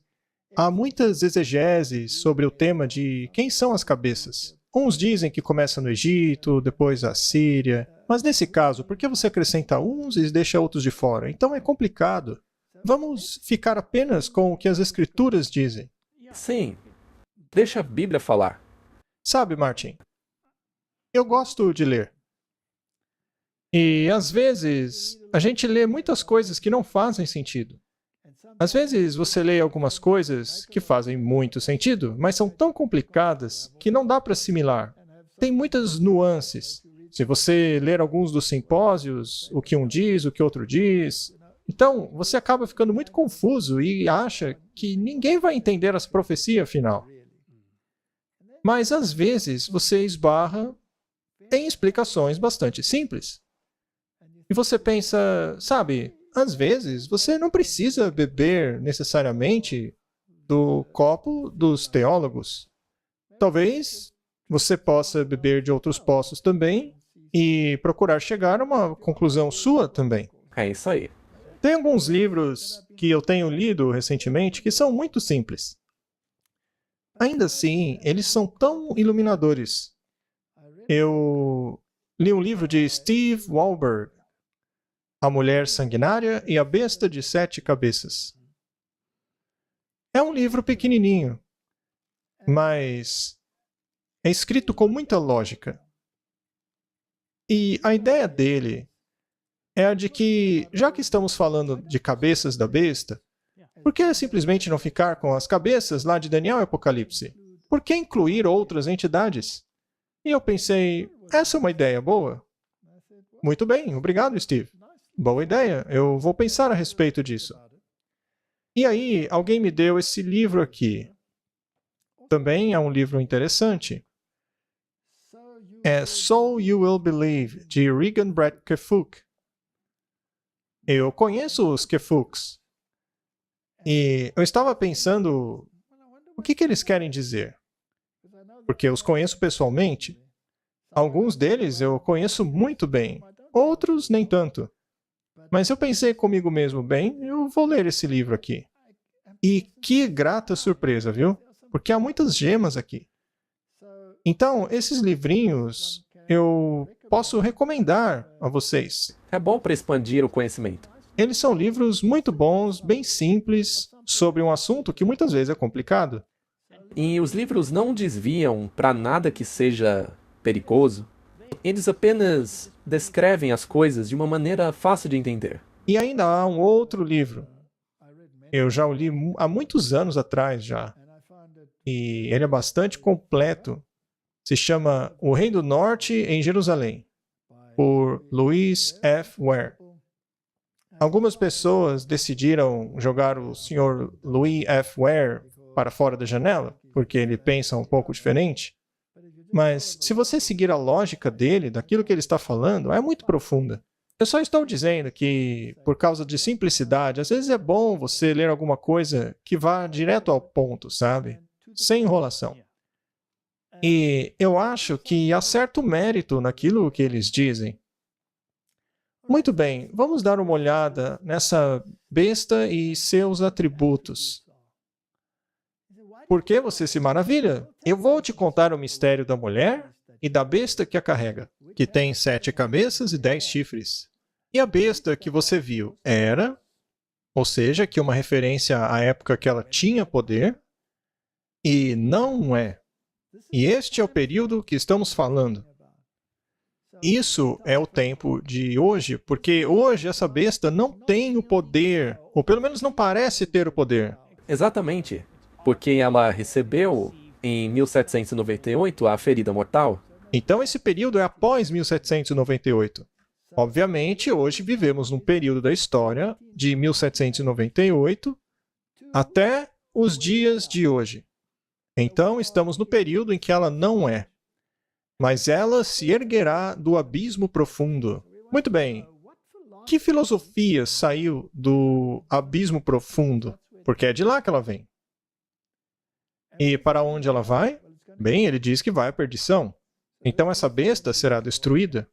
Há muitas exegeses sobre o tema de quem são as cabeças. Uns dizem que começa no Egito, depois a Síria. Mas nesse caso, por que você acrescenta uns e deixa outros de fora? Então é complicado. Vamos ficar apenas com o que as Escrituras dizem. Sim. Deixa a Bíblia falar. Sabe, Martin, eu gosto de ler. E, às vezes, a gente lê muitas coisas que não fazem sentido. Às vezes, você lê algumas coisas que fazem muito sentido, mas são tão complicadas que não dá para assimilar. Tem muitas nuances. Se você ler alguns dos simpósios, o que um diz, o que outro diz, então você acaba ficando muito confuso e acha que ninguém vai entender as profecias afinal. Mas às vezes você esbarra em explicações bastante simples. E você pensa, sabe, às vezes você não precisa beber necessariamente do copo dos teólogos. Talvez você possa beber de outros poços também e procurar chegar a uma conclusão sua também. É isso aí. Tem alguns livros que eu tenho lido recentemente que são muito simples. Ainda assim, eles são tão iluminadores. Eu li um livro de Steve Wallberg, A Mulher Sanguinária e a Besta de 7 Cabeças. É um livro pequenininho, mas é escrito com muita lógica. E a ideia dele é a de que, já que estamos falando de cabeças da besta, por que simplesmente não ficar com as cabeças lá de Daniel e Apocalipse? Por que incluir outras entidades? E eu pensei, essa é uma ideia boa. Muito bem, obrigado, Steve. Boa ideia, eu vou pensar a respeito disso. E aí, alguém me deu esse livro aqui. Também é um livro interessante. É So You Will Believe, de Regan Brett Kefook. Eu conheço os Kefooks. E eu estava pensando, o que eles querem dizer? Porque eu os conheço pessoalmente. Alguns deles eu conheço muito bem, outros nem tanto. Mas eu pensei comigo mesmo, bem, eu vou ler esse livro aqui. E que grata surpresa, viu? Porque há muitas gemas aqui. Então, esses livrinhos eu posso recomendar a vocês. É bom para expandir o conhecimento. Eles são livros muito bons, bem simples, sobre um assunto que muitas vezes é complicado. E os livros não desviam para nada que seja perigoso. Eles apenas descrevem as coisas de uma maneira fácil de entender. E ainda há um outro livro. Eu já o li há muitos anos atrás já. E ele é bastante completo. Se chama O Rei do Norte em Jerusalém, por Louis F. Ware. Algumas pessoas decidiram jogar o Sr. Louis F. Ware para fora da janela, porque ele pensa um pouco diferente. Mas se você seguir a lógica dele, daquilo que ele está falando, é muito profunda. Eu só estou dizendo que, por causa de simplicidade, às vezes é bom você ler alguma coisa que vá direto ao ponto, sabe? Sem enrolação. E eu acho que há certo mérito naquilo que eles dizem. Muito bem, vamos dar uma olhada nessa besta e seus atributos. Por que você se maravilha? Eu vou te contar o mistério da mulher e da besta que a carrega, que tem 7 cabeças e 10 chifres. E a besta que você viu era, ou seja, que uma referência à época que ela tinha poder, e não é. E este é o período que estamos falando. Isso é o tempo de hoje, porque hoje essa besta não tem o poder, ou pelo menos não parece ter o poder. Exatamente, porque ela recebeu, em 1798, a ferida mortal. Então esse período é após 1798. Obviamente, hoje vivemos num período da história de 1798 até os dias de hoje. Então, estamos no período em que ela não é. Mas ela se erguerá do abismo profundo. Muito bem. Que filosofia saiu do abismo profundo? Porque é de lá que ela vem. E para onde ela vai? Bem, ele diz que vai à perdição. Então essa besta será destruída.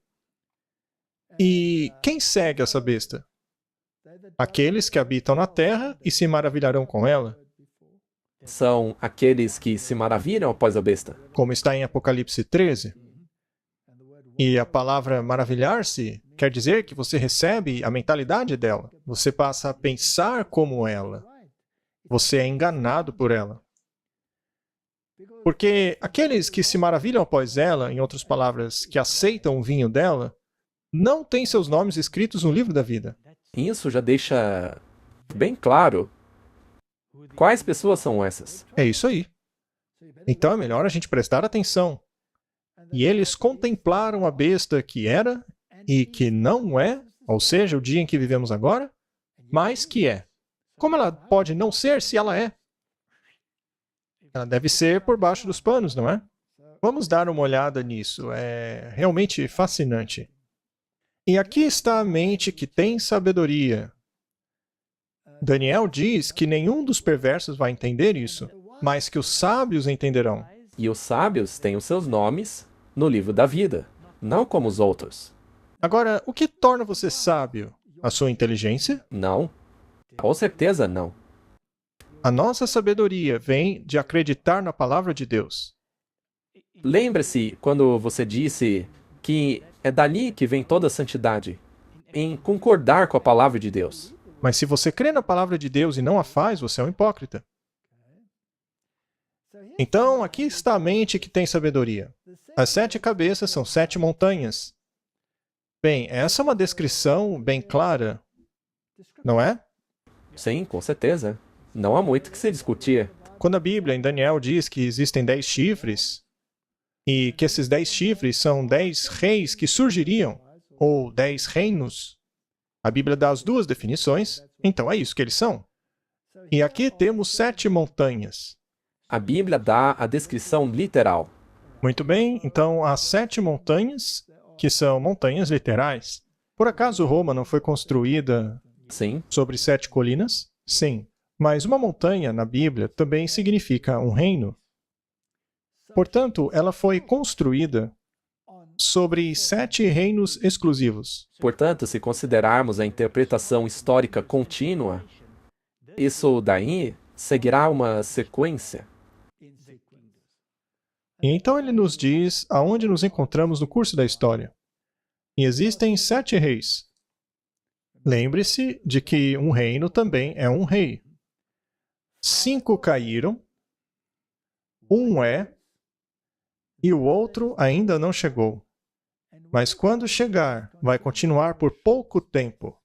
E quem segue essa besta? Aqueles que habitam na terra e se maravilharão com ela. São aqueles que se maravilham após a besta. Como está em Apocalipse 13. E a palavra maravilhar-se quer dizer que você recebe a mentalidade dela. Você passa a pensar como ela. Você é enganado por ela. Porque aqueles que se maravilham após ela, em outras palavras, que aceitam o vinho dela, não têm seus nomes escritos no livro da vida. Isso já deixa bem claro quais pessoas são essas. É isso aí. Então é melhor a gente prestar atenção. E eles contemplaram a besta que era e que não é, ou seja, o dia em que vivemos agora, mas que é. Como ela pode não ser se ela é? Ela deve ser por baixo dos panos, não é? Vamos dar uma olhada nisso. É realmente fascinante. E aqui está a mente que tem sabedoria. Daniel diz que nenhum dos perversos vai entender isso, mas que os sábios entenderão. E os sábios têm os seus nomes no livro da vida, não como os outros. Agora, o que torna você sábio? A sua inteligência? Não. Com certeza não. A nossa sabedoria vem de acreditar na palavra de Deus. Lembre-se quando você disse que é dali que vem toda a santidade, em concordar com a palavra de Deus. Mas se você crê na palavra de Deus e não a faz, você é um hipócrita. Então, aqui está a mente que tem sabedoria. As 7 cabeças são 7 montanhas. Bem, essa é uma descrição bem clara, não é? Sim, com certeza. Não há muito que se discutir. Quando a Bíblia, em Daniel, diz que existem 10 chifres, e que esses 10 chifres são 10 reis que surgiriam, ou 10 reinos, A Bíblia dá as duas definições, então é isso que eles são. E aqui temos 7 montanhas. A Bíblia dá a descrição literal. Muito bem, então há 7 montanhas, que são montanhas literais. Por acaso Roma não foi construída Sim, sobre 7 colinas? Sim. Mas uma montanha, na Bíblia, também significa um reino. Portanto, ela foi construída sobre 7 reinos exclusivos. portanto, se considerarmos a interpretação histórica contínua, isso daí seguirá uma sequência. E então ele nos diz aonde nos encontramos no curso da história. E existem 7 reis. Lembre-se de que um reino também é um rei. 5 caíram, um é, e o outro ainda não chegou. Mas quando chegar, vai continuar por pouco tempo.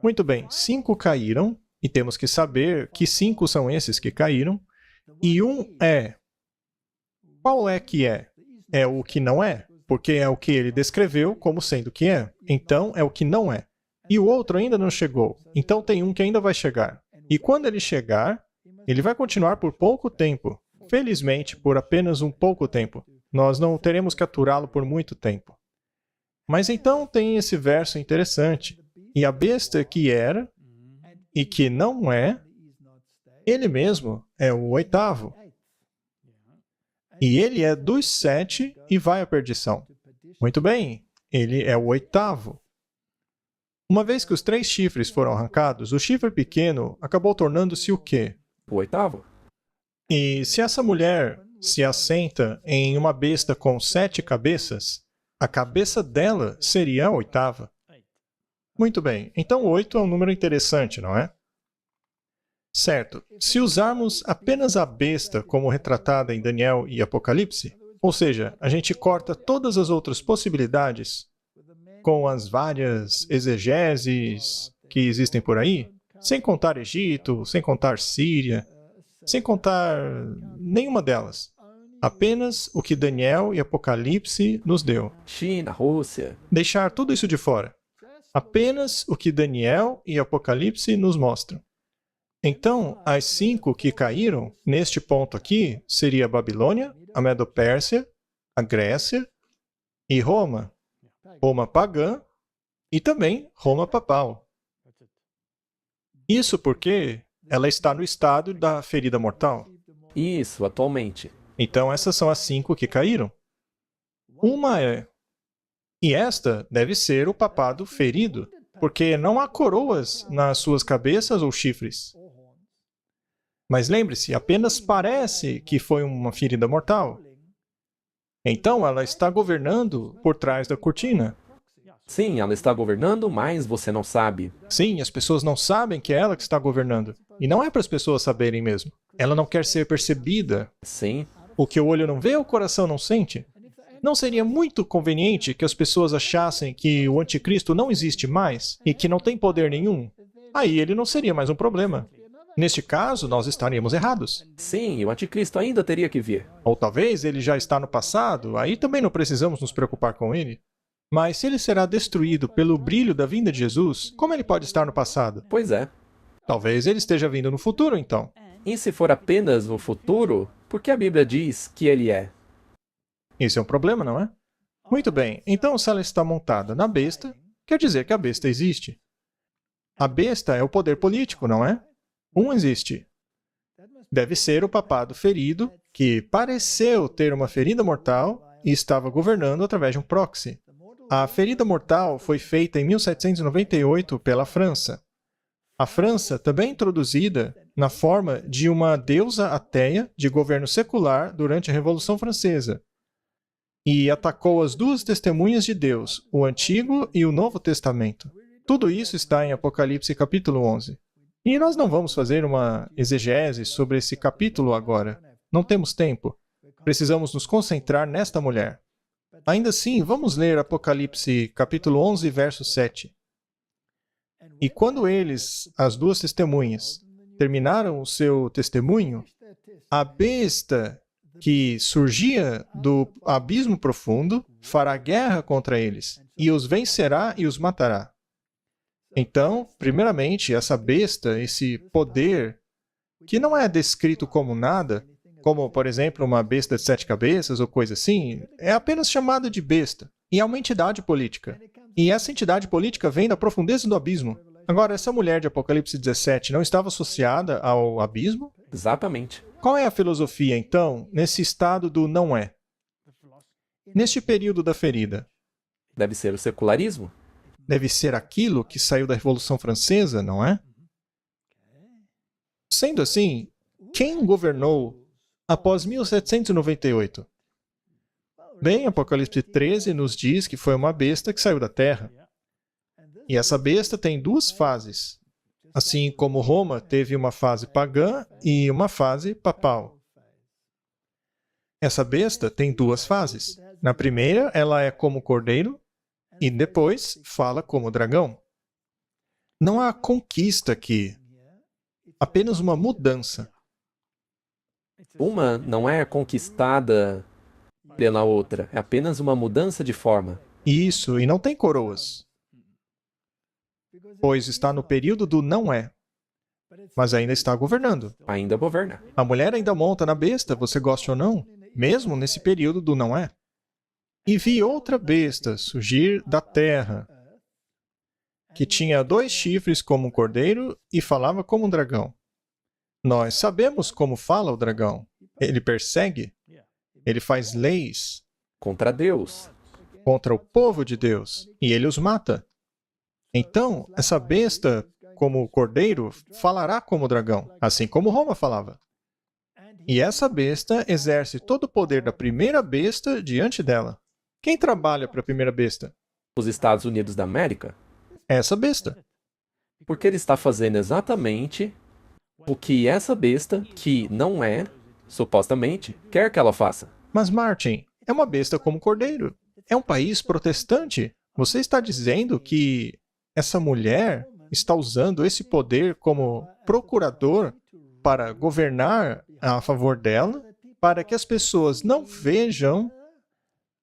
Muito bem, 5 caíram, e temos que saber que 5 são esses que caíram, e um é. Qual é que é? É o que não é, porque é o que ele descreveu como sendo que é. Então, é o que não é. E o outro ainda não chegou, então tem um que ainda vai chegar. E quando ele chegar, ele vai continuar por pouco tempo. Felizmente, por apenas um pouco tempo. Nós não teremos que aturá-lo por muito tempo. Mas então tem esse verso interessante. E a besta que era e que não é, ele mesmo é o 8º. E ele é dos 7 e vai à perdição. Muito bem, ele é o 8º. Uma vez que os 3 chifres foram arrancados, o chifre pequeno acabou tornando-se o quê? O 8º? E se essa mulher se assenta em uma besta com 7 cabeças, a cabeça dela seria a 8ª. Muito bem, então 8 é um número interessante, não é? Certo, se usarmos apenas a besta como retratada em Daniel e Apocalipse, ou seja, a gente corta todas as outras possibilidades com as várias exegeses que existem por aí, sem contar Egito, sem contar Síria, sem contar nenhuma delas. Apenas o que Daniel e Apocalipse nos deu. China, Rússia. Deixar tudo isso de fora. Apenas o que Daniel e Apocalipse nos mostram. Então, as 5 que caíram, neste ponto aqui, seria a Babilônia, a Medo-Pérsia, a Grécia e Roma. Roma pagã e também Roma papal. Isso porque ela está no estado da ferida mortal. Isso, atualmente. Então essas são as 5 que caíram. Uma é... E esta deve ser o papado ferido, porque não há coroas nas suas cabeças ou chifres. Mas lembre-se, apenas parece que foi uma ferida mortal. Então ela está governando por trás da cortina. Sim, ela está governando, mas você não sabe. Sim, as pessoas não sabem que é ela que está governando. E não é para as pessoas saberem mesmo. Ela não quer ser percebida. Sim, O que o olho não vê, o coração não sente. Não seria muito conveniente que as pessoas achassem que o anticristo não existe mais e que não tem poder nenhum? Aí ele não seria mais um problema. Neste caso, nós estaríamos errados. sim, e o anticristo ainda teria que vir. Ou talvez ele já está no passado, aí também não precisamos nos preocupar com ele. Mas se ele será destruído pelo brilho da vinda de Jesus, como ele pode estar no passado? Pois é. Talvez ele esteja vindo no futuro, então. E se for apenas o futuro, por que a Bíblia diz que ele é? Esse é um problema, não é? Muito bem, então se ela está montada na besta, quer dizer que a besta existe. A besta é o poder político, não é? Um existe. Deve ser o papado ferido, que pareceu ter uma ferida mortal e estava governando através de um proxy. A ferida mortal foi feita em 1798 pela França. A França também é introduzida na forma de uma deusa ateia de governo secular durante a Revolução Francesa. E atacou as 2 testemunhas de Deus, o Antigo e o Novo Testamento. Tudo isso está em Apocalipse capítulo 11. E nós não vamos fazer uma exegese sobre esse capítulo agora. Não temos tempo. Precisamos nos concentrar nesta mulher. Ainda assim, vamos ler Apocalipse capítulo 11, verso 7. E quando eles, as 2 testemunhas, terminaram o seu testemunho, a besta que surgia do abismo profundo fará guerra contra eles, e os vencerá e os matará. Então, primeiramente, essa besta, esse poder, que não é descrito como nada, como, por exemplo, uma besta de 7 cabeças ou coisa assim, é apenas chamada de besta. E é uma entidade política. E essa entidade política vem da profundeza do abismo. Agora, essa mulher de Apocalipse 17 não estava associada ao abismo? Exatamente. Qual é a filosofia, então, nesse estado do não é? Neste período da ferida? Deve ser o secularismo? Deve ser aquilo que saiu da Revolução Francesa, não é? Sendo assim, quem governou após 1798? Bem, Apocalipse 13 nos diz que foi uma besta que saiu da terra. E essa besta tem duas fases. Assim como Roma teve uma fase pagã e uma fase papal. Essa besta tem duas fases. Na primeira, ela é como cordeiro e depois fala como dragão. Não há conquista aqui, apenas uma mudança. Uma não é conquistada pela outra, é apenas uma mudança de forma. Isso, e não tem coroas, pois está no período do não é, mas ainda está governando. Ainda governa. A mulher ainda monta na besta, você gosta ou não, mesmo nesse período do não é. E vi outra besta surgir da terra, que tinha 2 chifres como um cordeiro e falava como um dragão. Nós sabemos como fala o dragão. Ele persegue, ele faz leis Contra Deus. contra o povo de Deus e ele os mata. Então, essa besta, como o cordeiro, falará como o dragão, assim como Roma falava. E essa besta exerce todo o poder da primeira besta diante dela. Quem trabalha para a primeira besta? Os Estados Unidos da América. Essa besta. Porque ele está fazendo exatamente o que essa besta, que não é, supostamente, quer que ela faça. Mas, Martin, é uma besta como cordeiro. É um país protestante. Você está dizendo que essa mulher está usando esse poder como procurador para governar a favor dela, para que as pessoas não vejam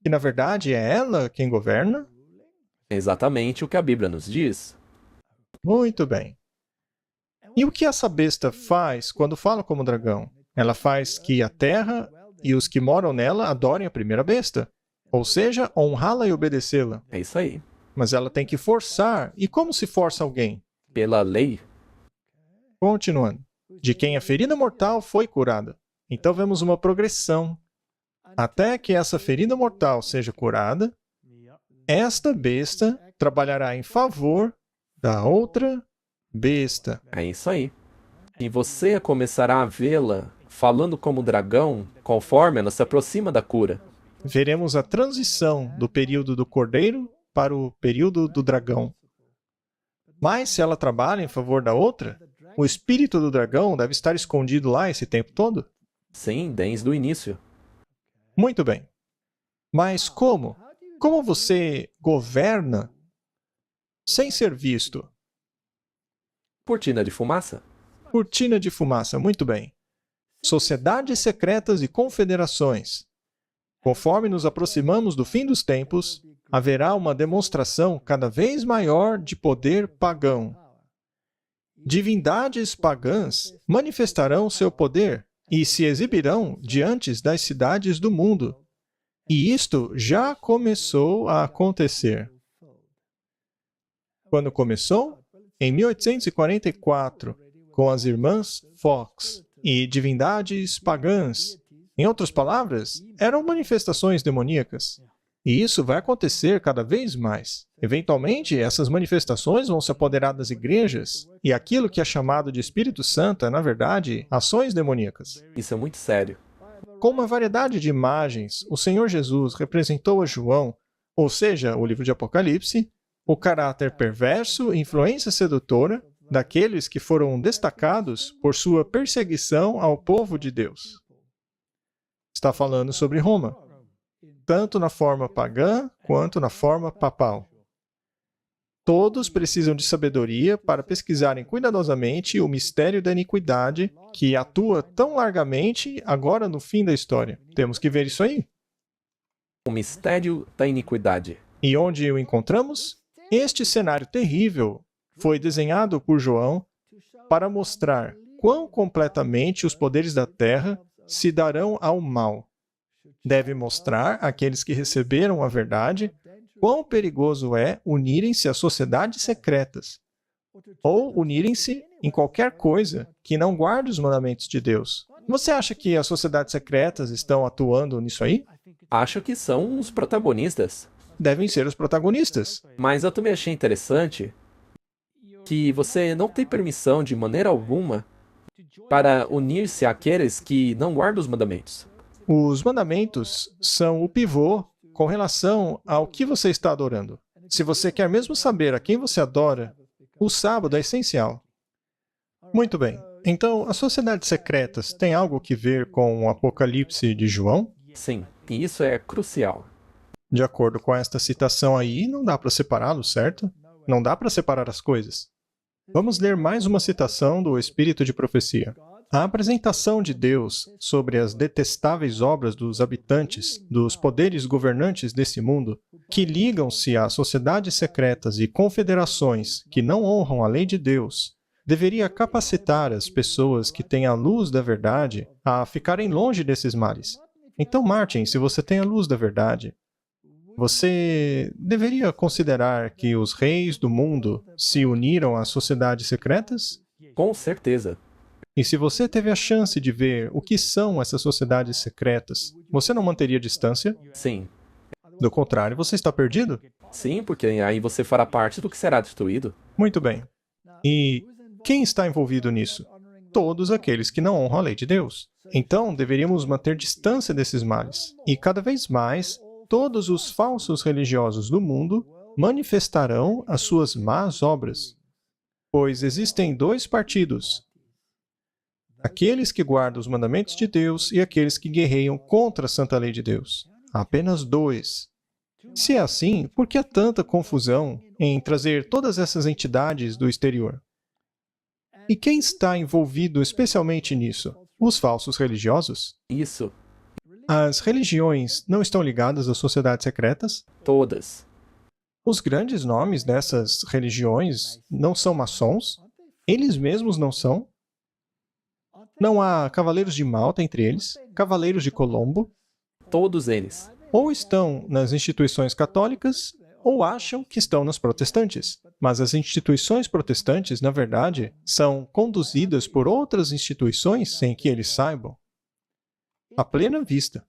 que, na verdade, é ela quem governa? É exatamente o que a Bíblia nos diz. Muito bem. E o que essa besta faz quando fala como dragão? Ela faz que a terra e os que moram nela adorem a primeira besta, ou seja, honrá-la e obedecê-la. É isso aí. Mas ela tem que forçar. E como se força alguém? Pela lei. Continuando. De quem a ferida mortal foi curada. Então vemos uma progressão. Até que essa ferida mortal seja curada, esta besta trabalhará em favor da outra besta. É isso aí. E você começará a vê-la falando como dragão conforme ela se aproxima da cura. Veremos a transição do período do cordeiro para o período do dragão. Mas se ela trabalha em favor da outra, o espírito do dragão deve estar escondido lá esse tempo todo? Sim, desde o início. Muito bem. Mas como? Como você governa sem ser visto? Cortina de fumaça? Cortina de fumaça, muito bem. Sociedades secretas e confederações. Conforme nos aproximamos do fim dos tempos, haverá uma demonstração cada vez maior de poder pagão. Divindades pagãs manifestarão seu poder e se exibirão diante das cidades do mundo. E isto já começou a acontecer. Quando começou? Em 1844, com as irmãs Fox e divindades pagãs. Em outras palavras, eram manifestações demoníacas. E isso vai acontecer cada vez mais. Eventualmente, essas manifestações vão se apoderar das igrejas, e aquilo que é chamado de Espírito Santo é, na verdade, ações demoníacas. Isso é muito sério. Com uma variedade de imagens, o Senhor Jesus representou a João, ou seja, o livro de Apocalipse, o caráter perverso e influência sedutora daqueles que foram destacados por sua perseguição ao povo de Deus. Está falando sobre Roma, tanto na forma pagã quanto na forma papal. Todos precisam de sabedoria para pesquisarem cuidadosamente o mistério da iniquidade que atua tão largamente agora no fim da história. Temos que ver isso aí. O mistério da iniquidade. E onde o encontramos? Este cenário terrível foi desenhado por João para mostrar quão completamente os poderes da terra se darão ao mal. Deve mostrar àqueles que receberam a verdade quão perigoso é unirem-se a sociedades secretas, ou unirem-se em qualquer coisa que não guarde os mandamentos de Deus. Você acha que as sociedades secretas estão atuando nisso aí? Acho que são os protagonistas. Devem ser os protagonistas. Mas eu também achei interessante que você não tem permissão de maneira alguma para unir-se àqueles que não guardam os mandamentos. Os mandamentos são o pivô com relação ao que você está adorando. Se você quer mesmo saber a quem você adora, o sábado é essencial. Muito bem. Então, as sociedades secretas têm algo que ver com o Apocalipse de João? Sim, e isso é crucial. De acordo com esta citação aí, não dá para separá-los, certo? Não dá para separar as coisas. Vamos ler mais uma citação do Espírito de Profecia. A apresentação de Deus sobre as detestáveis obras dos habitantes, dos poderes governantes desse mundo, que ligam-se a sociedades secretas e confederações que não honram a lei de Deus, deveria capacitar as pessoas que têm a luz da verdade a ficarem longe desses males. Então, Martin, se você tem a luz da verdade, você deveria considerar que os reis do mundo se uniram às sociedades secretas? Com certeza. E se você teve a chance de ver o que são essas sociedades secretas, você não manteria distância? Sim. Do contrário, você está perdido? Sim, porque aí você fará parte do que será destruído. Muito bem. E quem está envolvido nisso? Todos aqueles que não honram a lei de Deus. Então, deveríamos manter distância desses males. E cada vez mais, todos os falsos religiosos do mundo manifestarão as suas más obras. Pois existem dois partidos: aqueles que guardam os mandamentos de Deus e aqueles que guerreiam contra a santa lei de Deus. Apenas dois. Se é assim, por que há tanta confusão em trazer todas essas entidades do exterior? E quem está envolvido especialmente nisso? Os falsos religiosos? Isso. As religiões não estão ligadas às sociedades secretas? Todas. Os grandes nomes dessas religiões não são maçons? Eles mesmos não são? Não há cavaleiros de Malta entre eles? Cavaleiros de Colombo? Todos eles. Ou estão nas instituições católicas, ou acham que estão nas protestantes. Mas as instituições protestantes, na verdade, são conduzidas por outras instituições sem que eles saibam. À plena vista.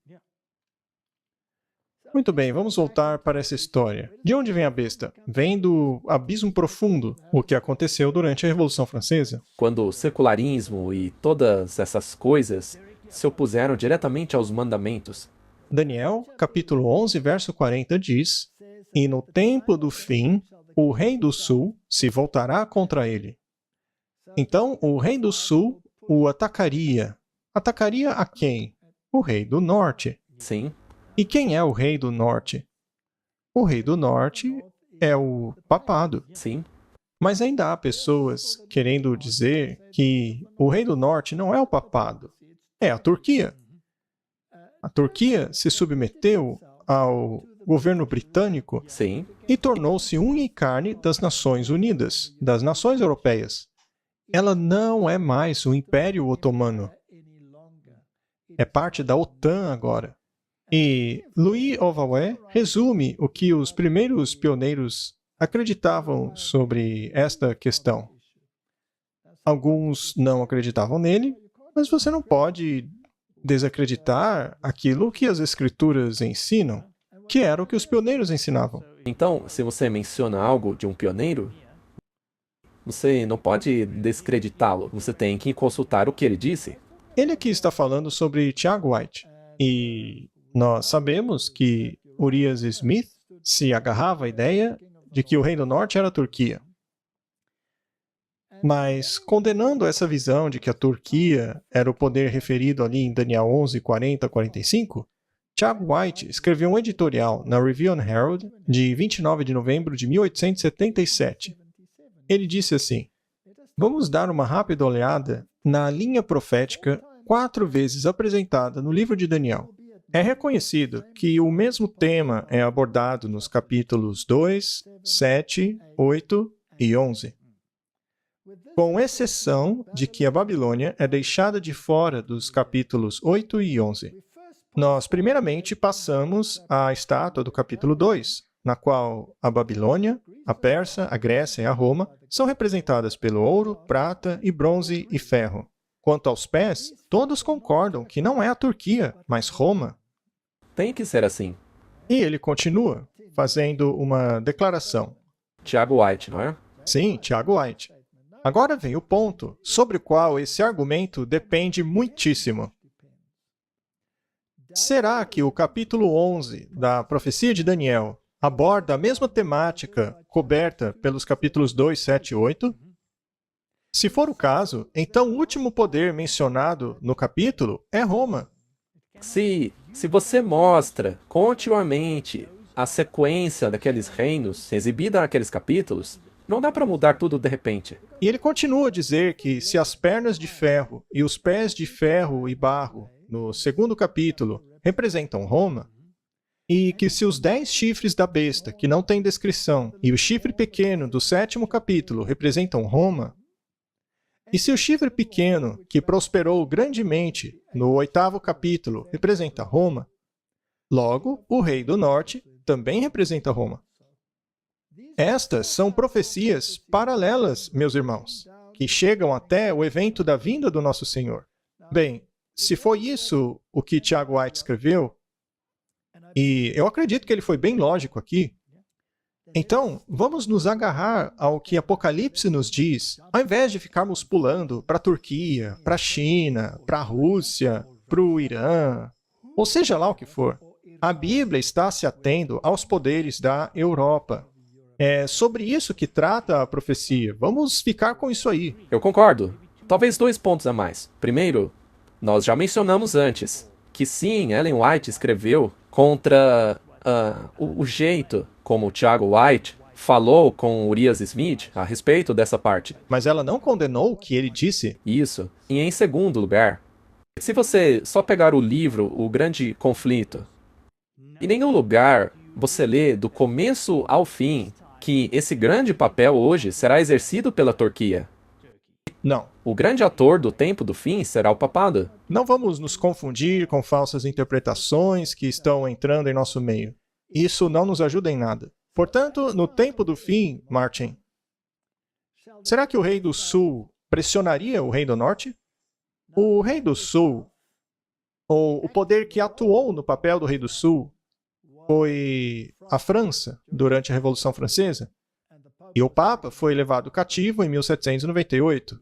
Muito bem, vamos voltar para essa história. De onde vem a besta? Vem do abismo profundo, o que aconteceu durante a Revolução Francesa. Quando o secularismo e todas essas coisas se opuseram diretamente aos mandamentos. Daniel, capítulo 11, verso 40 diz: "E no tempo do fim, o rei do sul se voltará contra ele." Então, o rei do sul o atacaria. Atacaria a quem? O rei do norte. Sim. E quem é o rei do norte? O rei do norte é o papado. Sim. Mas ainda há pessoas querendo dizer que o rei do norte não é o papado, é a Turquia. A Turquia se submeteu ao governo britânico Sim. e tornou-se unha e carne das Nações Unidas, das nações europeias. Ela não é mais o Império Otomano. É parte da OTAN agora. E Louis Ovawe resume o que os primeiros pioneiros acreditavam sobre esta questão. Alguns não acreditavam nele, mas você não pode desacreditar aquilo que as escrituras ensinam, que era o que os pioneiros ensinavam. Então, se você menciona algo de um pioneiro, você não pode descreditá-lo. Você tem que consultar o que ele disse. Ele aqui está falando sobre Tiago White. E nós sabemos que Urias Smith se agarrava à ideia de que o Rei do Norte era a Turquia. Mas, condenando essa visão de que a Turquia era o poder referido ali em Daniel 11, 40 a 45, Tiago White escreveu um editorial na Review and Herald de 29 de novembro de 1877. Ele disse assim: "Vamos dar uma rápida olhada na linha profética 4 vezes apresentada no livro de Daniel. É reconhecido que o mesmo tema é abordado nos capítulos 2, 7, 8 e 11. com exceção de que a Babilônia é deixada de fora dos capítulos 8 e 11. Nós, primeiramente, passamos à estátua do capítulo 2, na qual a Babilônia, a Pérsia, a Grécia e a Roma são representadas pelo ouro, prata e bronze e ferro. Quanto aos pés, todos concordam que não é a Turquia, mas Roma. Tem que ser assim. E ele continua, fazendo uma declaração. Tiago White, não é? Sim, Tiago White. Agora vem o ponto, sobre o qual esse argumento depende muitíssimo. Será que o capítulo 11 da profecia de Daniel aborda a mesma temática coberta pelos capítulos 2, 7 e 8? Se for o caso, então o último poder mencionado no capítulo é Roma. Se você mostra continuamente a sequência daqueles reinos exibida naqueles capítulos, não dá para mudar tudo de repente. E ele continua a dizer que se as pernas de ferro e os pés de ferro e barro, no segundo capítulo, representam Roma, e que se os 10 chifres da besta, que não tem descrição, e o chifre pequeno do 7º capítulo representam Roma, e se o chifre pequeno, que prosperou grandemente no 8º capítulo, representa Roma, logo o rei do norte também representa Roma. Estas são profecias paralelas, meus irmãos, que chegam até o evento da vinda do nosso Senhor. Bem, se foi isso o que Tiago White escreveu, e eu acredito que ele foi bem lógico aqui, então vamos nos agarrar ao que Apocalipse nos diz, ao invés de ficarmos pulando para a Turquia, para a China, para a Rússia, para o Irã, ou seja lá o que for. A Bíblia está se atendo aos poderes da Europa. É sobre isso que trata a profecia. Vamos ficar com isso aí. Eu concordo. Talvez 2 pontos a mais. Primeiro, nós já mencionamos antes que sim, Ellen White escreveu contra o jeito como o Tiago White falou com Urias Smith a respeito dessa parte. Mas ela não condenou o que ele disse. Isso. E em segundo lugar, se você só pegar o livro O Grande Conflito, em nenhum lugar você lê do começo ao fim que esse grande papel hoje será exercido pela Turquia. Não. O grande ator do tempo do fim será o papado. Não vamos nos confundir com falsas interpretações que estão entrando em nosso meio. Isso não nos ajuda em nada. Portanto, no tempo do fim, Martin, será que o rei do sul pressionaria o rei do norte? O rei do sul, ou o poder que atuou no papel do rei do sul, foi a França durante a Revolução Francesa. E o Papa foi levado cativo em 1798.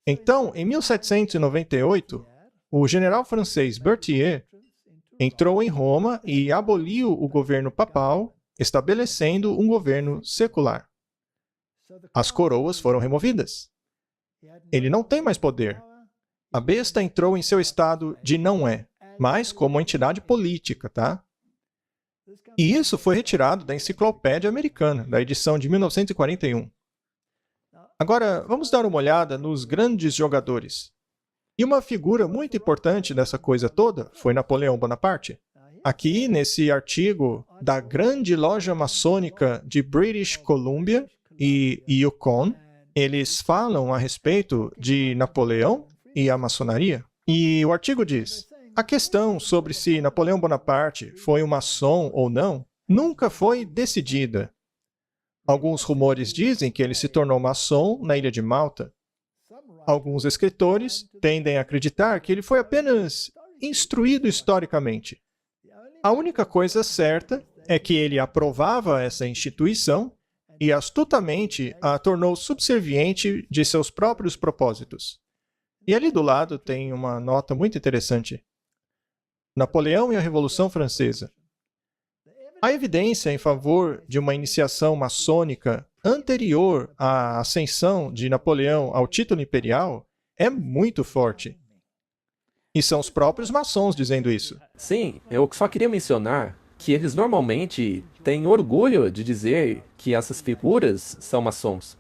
Então, em 1798, o general francês Berthier entrou em Roma e aboliu o governo papal, estabelecendo um governo secular. As coroas foram removidas. Ele não tem mais poder. A besta entrou em seu estado de não é, mas como entidade política, tá? E isso foi retirado da Enciclopédia Americana, da edição de 1941. Agora, vamos dar uma olhada nos grandes jogadores. E uma figura muito importante dessa coisa toda foi Napoleão Bonaparte. Aqui, nesse artigo da Grande Loja Maçônica de British Columbia e Yukon, eles falam a respeito de Napoleão e a maçonaria. E o artigo diz: a questão sobre se Napoleão Bonaparte foi um maçom ou não nunca foi decidida. Alguns rumores dizem que ele se tornou maçom na ilha de Malta. Alguns escritores tendem a acreditar que ele foi apenas instruído historicamente. A única coisa certa é que ele aprovava essa instituição e astutamente a tornou subserviente de seus próprios propósitos. E ali do lado tem uma nota muito interessante. Napoleão e a Revolução Francesa. A evidência em favor de uma iniciação maçônica anterior à ascensão de Napoleão ao título imperial é muito forte. E são os próprios maçons dizendo isso. Sim, eu só queria mencionar que eles normalmente têm orgulho de dizer que essas figuras são maçons.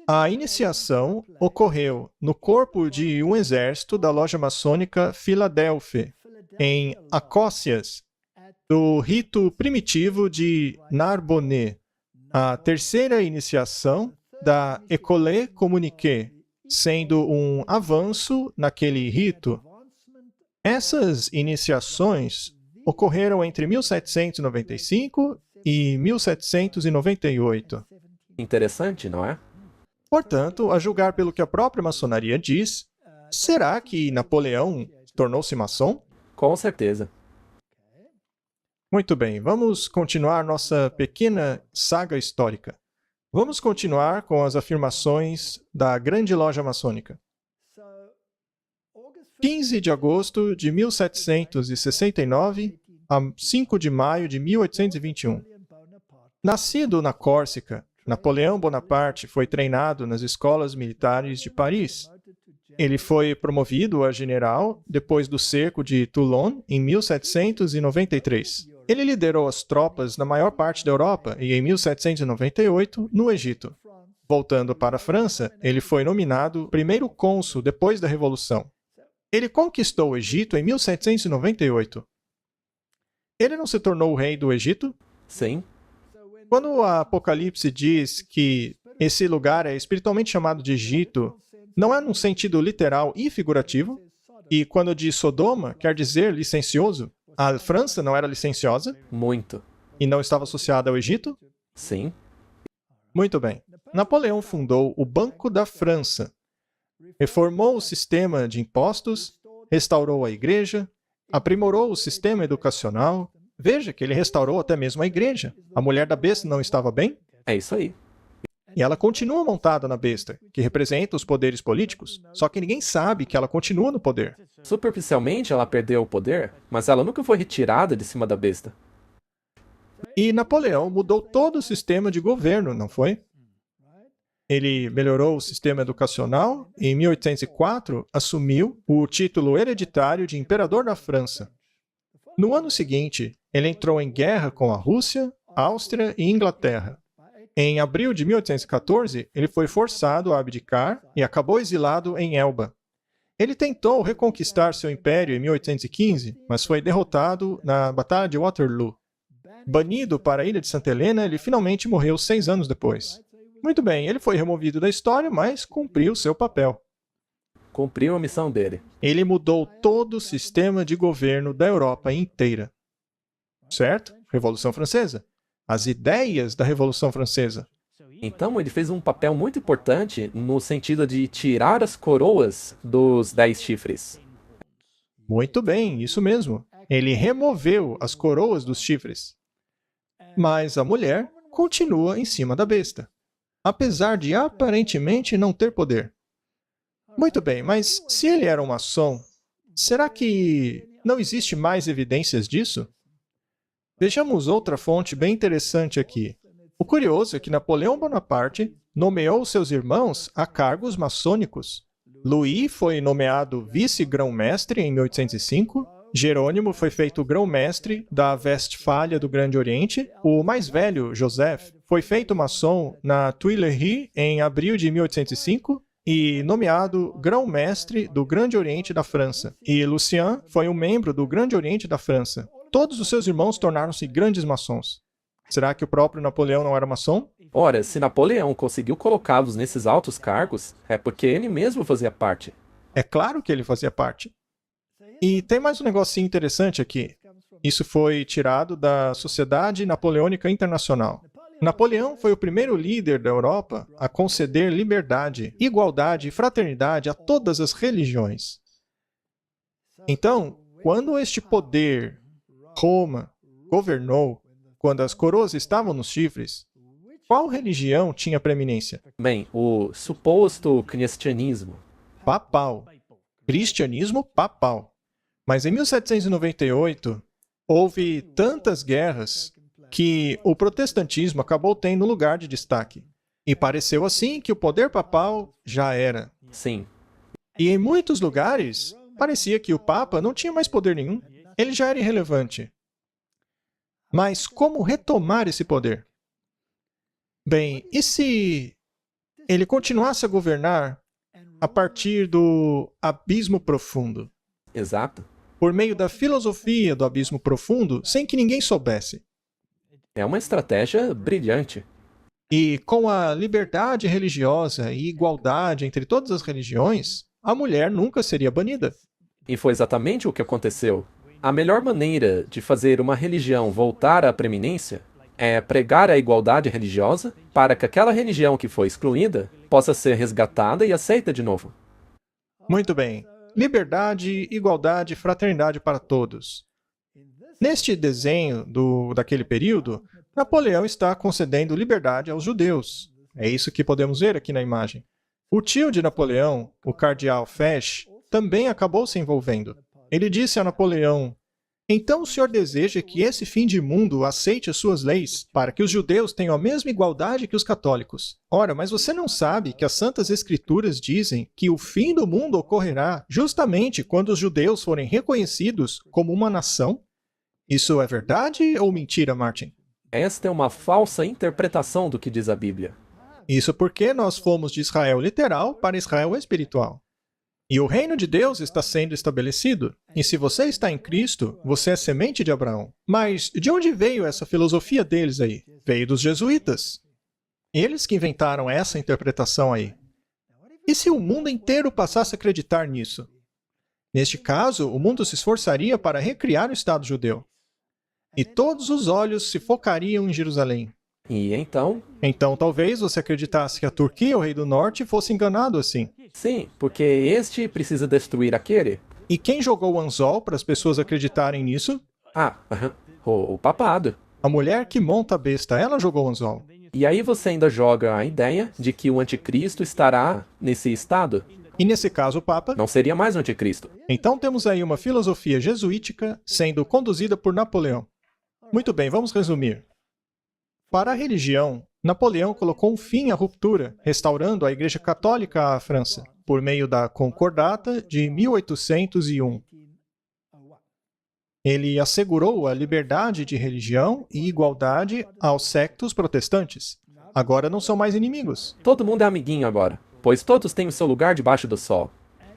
A iniciação ocorreu no corpo de um exército da loja maçônica Filadélfia, em Acócias, do rito primitivo de Narbonne. A terceira iniciação da École Communiquée, sendo um avanço naquele rito. Essas iniciações ocorreram entre 1795 e 1798. Interessante, não é? Portanto, a julgar pelo que a própria maçonaria diz, será que Napoleão tornou-se maçom? Com certeza. Muito bem, vamos continuar nossa pequena saga histórica. Vamos continuar com as afirmações da Grande Loja Maçônica. 15 de agosto de 1769 a 5 de maio de 1821. Nascido na Córcega, Napoleão Bonaparte foi treinado nas escolas militares de Paris. Ele foi promovido a general depois do cerco de Toulon em 1793. Ele liderou as tropas na maior parte da Europa e, em 1798, no Egito. Voltando para a França, ele foi nomeado primeiro cônsul depois da Revolução. Ele conquistou o Egito em 1798. Ele não se tornou o rei do Egito? Sim. Quando o Apocalipse diz que esse lugar é espiritualmente chamado de Egito, não é num sentido literal e figurativo? E quando diz Sodoma, quer dizer licencioso? A França não era licenciosa? Muito. E não estava associada ao Egito? Sim. Muito bem. Napoleão fundou o Banco da França, reformou o sistema de impostos, restaurou a igreja, aprimorou o sistema educacional. Veja que ele restaurou até mesmo a igreja. A mulher da besta não estava bem? É isso aí. E ela continua montada na besta, que representa os poderes políticos, só que ninguém sabe que ela continua no poder. Superficialmente ela perdeu o poder, mas ela nunca foi retirada de cima da besta. E Napoleão mudou todo o sistema de governo, não foi? Ele melhorou o sistema educacional e, em 1804, assumiu o título hereditário de Imperador da França. No ano seguinte, ele entrou em guerra com a Rússia, Áustria e Inglaterra. Em abril de 1814, ele foi forçado a abdicar e acabou exilado em Elba. Ele tentou reconquistar seu império em 1815, mas foi derrotado na Batalha de Waterloo. Banido para a ilha de Santa Helena, ele finalmente morreu 6 anos depois. Muito bem, ele foi removido da história, mas cumpriu seu papel. Cumpriu a missão dele. Ele mudou todo o sistema de governo da Europa inteira. Certo? Revolução Francesa. As ideias da Revolução Francesa. Então ele fez um papel muito importante no sentido de tirar as coroas dos 10 chifres. Muito bem, isso mesmo. Ele removeu as coroas dos chifres. Mas a mulher continua em cima da besta, apesar de aparentemente não ter poder. Muito bem, mas se ele era um maçom, será que não existe mais evidências disso? Vejamos outra fonte bem interessante aqui. O curioso é que Napoleão Bonaparte nomeou seus irmãos a cargos maçônicos. Louis foi nomeado vice-grão-mestre em 1805, Jerônimo foi feito grão-mestre da Westfália do Grande Oriente, o mais velho, Joseph, foi feito maçom na Tuileries em abril de 1805 e nomeado grão-mestre do Grande Oriente da França. E Lucien foi um membro do Grande Oriente da França. Todos os seus irmãos tornaram-se grandes maçons. Será que o próprio Napoleão não era maçom? Ora, se Napoleão conseguiu colocá-los nesses altos cargos, é porque ele mesmo fazia parte. É claro que ele fazia parte. E tem mais um negocinho interessante aqui. Isso foi tirado da Sociedade Napoleônica Internacional. Napoleão foi o primeiro líder da Europa a conceder liberdade, igualdade e fraternidade a todas as religiões. Então, quando este poder, Roma, governou, quando as coroas estavam nos chifres, qual religião tinha preeminência? Bem, o suposto cristianismo. Papal. Cristianismo papal. Mas em 1798, houve tantas guerras que o protestantismo acabou tendo lugar de destaque. E pareceu assim que o poder papal já era. Sim. E em muitos lugares, parecia que o Papa não tinha mais poder nenhum. Ele já era irrelevante. Mas como retomar esse poder? Bem, e se ele continuasse a governar a partir do abismo profundo? Exato. Por meio da filosofia do abismo profundo, sem que ninguém soubesse. É uma estratégia brilhante. E com a liberdade religiosa e igualdade entre todas as religiões, a mulher nunca seria banida. E foi exatamente o que aconteceu. A melhor maneira de fazer uma religião voltar à preeminência é pregar a igualdade religiosa para que aquela religião que foi excluída possa ser resgatada e aceita de novo. Muito bem. Liberdade, igualdade, fraternidade para todos. Neste desenho daquele período, Napoleão está concedendo liberdade aos judeus. É isso que podemos ver aqui na imagem. O tio de Napoleão, o cardeal Fesch, também acabou se envolvendo. Ele disse a Napoleão: então o senhor deseja que esse fim de mundo aceite as suas leis, para que os judeus tenham a mesma igualdade que os católicos. Ora, mas você não sabe que as Santas Escrituras dizem que o fim do mundo ocorrerá justamente quando os judeus forem reconhecidos como uma nação? Isso é verdade ou mentira, Martin? Esta é uma falsa interpretação do que diz a Bíblia. Isso porque nós fomos de Israel literal para Israel espiritual. E o reino de Deus está sendo estabelecido. E se você está em Cristo, você é semente de Abraão. Mas de onde veio essa filosofia deles aí? Veio dos jesuítas. Eles que inventaram essa interpretação aí. E se o mundo inteiro passasse a acreditar nisso? Neste caso, o mundo se esforçaria para recriar o Estado judeu. E todos os olhos se focariam em Jerusalém. E então? Então talvez você acreditasse que a Turquia, o rei do norte, fosse enganado assim. Sim, porque este precisa destruir aquele. E quem jogou o anzol para as pessoas acreditarem nisso? O papado. A mulher que monta a besta, ela jogou o anzol. E aí você ainda joga a ideia de que o anticristo estará nesse estado. E nesse caso o Papa? Não seria mais o anticristo. Então temos aí uma filosofia jesuítica sendo conduzida por Napoleão. Muito bem, vamos resumir. Para a religião, Napoleão colocou um fim à ruptura, restaurando a Igreja Católica à França, por meio da Concordata de 1801. Ele assegurou a liberdade de religião e igualdade aos sectos protestantes. Agora não são mais inimigos. Todo mundo é amiguinho agora, pois todos têm o seu lugar debaixo do sol.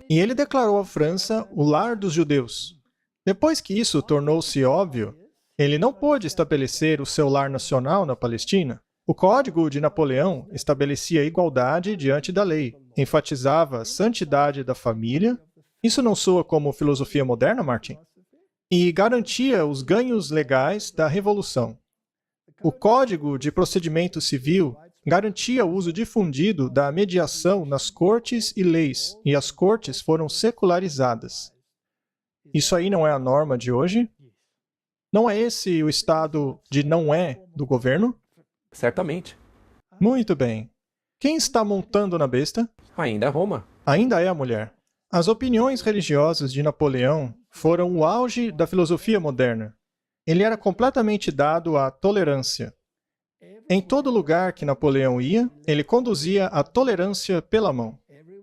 E ele declarou a França o lar dos judeus. Depois que isso tornou-se óbvio, ele não pôde estabelecer o seu lar nacional na Palestina. O Código de Napoleão estabelecia a igualdade diante da lei, enfatizava a santidade da família. Isso não soa como filosofia moderna, Martin? E garantia os ganhos legais da Revolução. O Código de Procedimento Civil garantia o uso difundido da mediação nas cortes e leis, e as cortes foram secularizadas. Isso aí não é a norma de hoje? Não é esse o estado de não é do governo? Certamente. Muito bem. Quem está montando na besta? Ainda é Roma. Ainda é a mulher. As opiniões religiosas de Napoleão foram o auge da filosofia moderna. Ele era completamente dado à tolerância. Em todo lugar que Napoleão ia, ele conduzia a tolerância pela mão.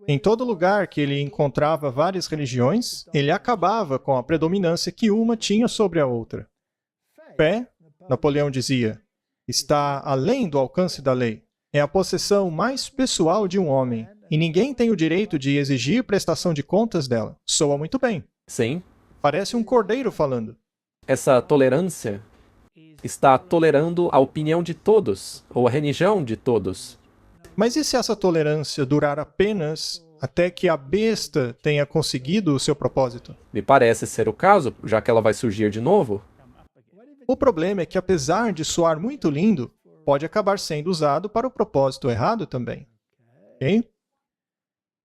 Em todo lugar que ele encontrava várias religiões, ele acabava com a predominância que uma tinha sobre a outra. Fé, Napoleão dizia, está além do alcance da lei. É a possessão mais pessoal de um homem, e ninguém tem o direito de exigir prestação de contas dela. Soa muito bem. Sim. Parece um cordeiro falando. Essa tolerância está tolerando a opinião de todos, ou a religião de todos. Mas e se essa tolerância durar apenas até que a besta tenha conseguido o seu propósito? Me parece ser o caso, já que ela vai surgir de novo. O problema é que, apesar de soar muito lindo, pode acabar sendo usado para o propósito errado também. Ok?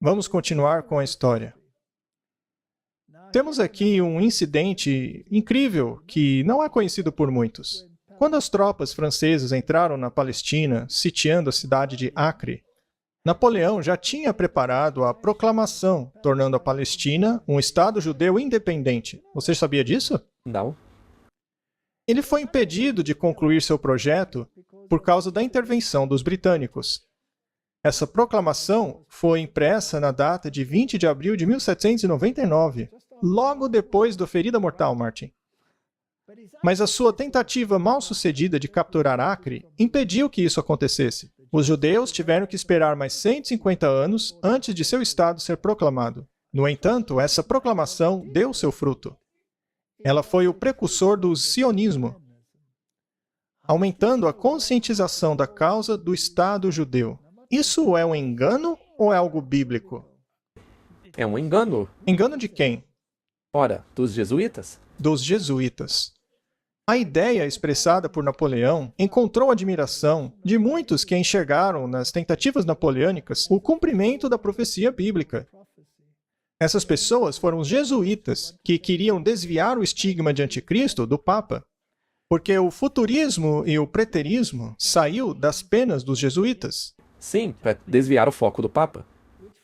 Vamos continuar com a história. Temos aqui um incidente incrível que não é conhecido por muitos. Quando as tropas francesas entraram na Palestina, sitiando a cidade de Acre, Napoleão já tinha preparado a proclamação, tornando a Palestina um Estado judeu independente. Você sabia disso? Não. Ele foi impedido de concluir seu projeto por causa da intervenção dos britânicos. Essa proclamação foi impressa na data de 20 de abril de 1799, logo depois da ferida mortal, Martin. Mas a sua tentativa mal-sucedida de capturar Acre impediu que isso acontecesse. Os judeus tiveram que esperar mais 150 anos antes de seu estado ser proclamado. No entanto, essa proclamação deu seu fruto. Ela foi o precursor do sionismo. aumentando a conscientização da causa do Estado judeu. Isso é um engano ou é algo bíblico? É um engano. Engano de quem? Ora, dos jesuítas? Dos jesuítas. A ideia expressada por Napoleão encontrou admiração de muitos que enxergaram nas tentativas napoleônicas o cumprimento da profecia bíblica. Essas pessoas foram os jesuítas que queriam desviar o estigma de anticristo do Papa, porque o futurismo e o preterismo saiu das penas dos jesuítas, Sim, para desviar o foco do Papa.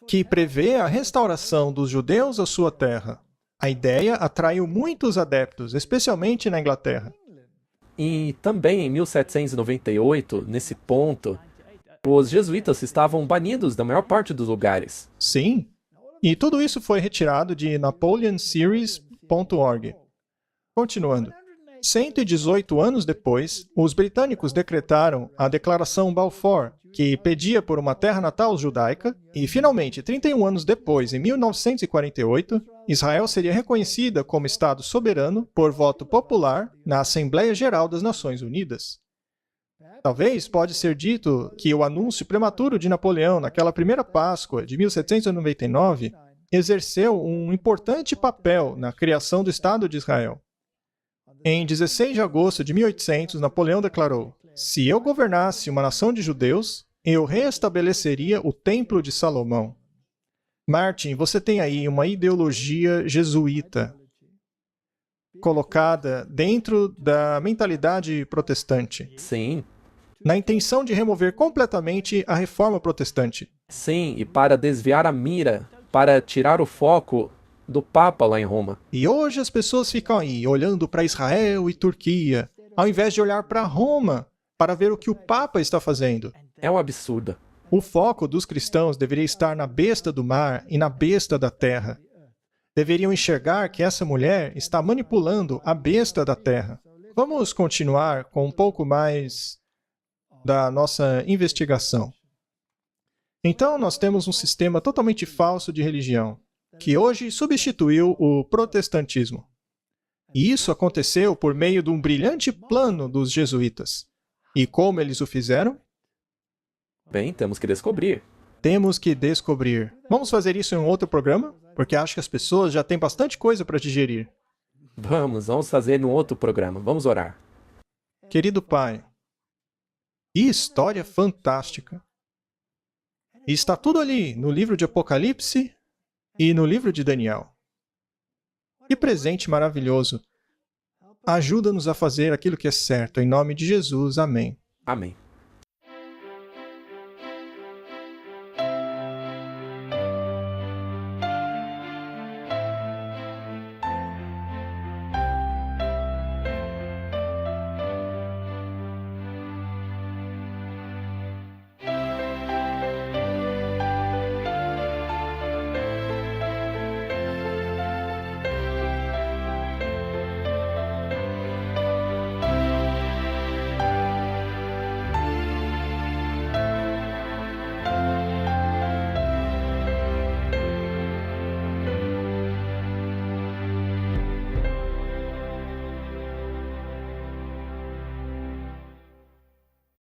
que prevê a restauração dos judeus à sua terra. A ideia atraiu muitos adeptos, especialmente na Inglaterra. E também em 1798, nesse ponto, os jesuítas estavam banidos da maior parte dos lugares. Sim, e tudo isso foi retirado de napoleonseries.org. Continuando. 118 anos depois, os britânicos decretaram a Declaração Balfour, que pedia por uma terra natal judaica, e finalmente, 31 anos depois, em 1948, Israel seria reconhecida como Estado soberano por voto popular na Assembleia Geral das Nações Unidas. Talvez pode ser dito que o anúncio prematuro de Napoleão naquela primeira Páscoa de 1799 exerceu um importante papel na criação do Estado de Israel. Em 16 de agosto de 1800, Napoleão declarou: "Se eu governasse uma nação de judeus, eu restabeleceria o Templo de Salomão." Martin, você tem aí uma ideologia jesuíta colocada dentro da mentalidade protestante, Sim, na intenção de remover completamente a reforma protestante. sim, e para desviar a mira, para tirar o foco do Papa lá em Roma. E hoje as pessoas ficam aí olhando para Israel e Turquia, ao invés de olhar para Roma, para ver o que o Papa está fazendo. É um absurdo. O foco dos cristãos deveria estar na besta do mar e na besta da terra. Deveriam enxergar que essa mulher está manipulando a besta da terra. Vamos continuar com um pouco mais da nossa investigação. Então, nós temos um sistema totalmente falso de religião, que hoje substituiu o protestantismo. E isso aconteceu por meio de um brilhante plano dos jesuítas. E como eles o fizeram? Bem, temos que descobrir. Temos que descobrir. Vamos fazer isso em um outro programa? Porque acho que as pessoas já têm bastante coisa para digerir. Vamos fazer num outro programa. Vamos orar. Querido Pai, que história fantástica! E está tudo ali no livro de Apocalipse e no livro de Daniel. Que presente maravilhoso! Ajuda-nos a fazer aquilo que é certo, em nome de Jesus. Amém. Amém.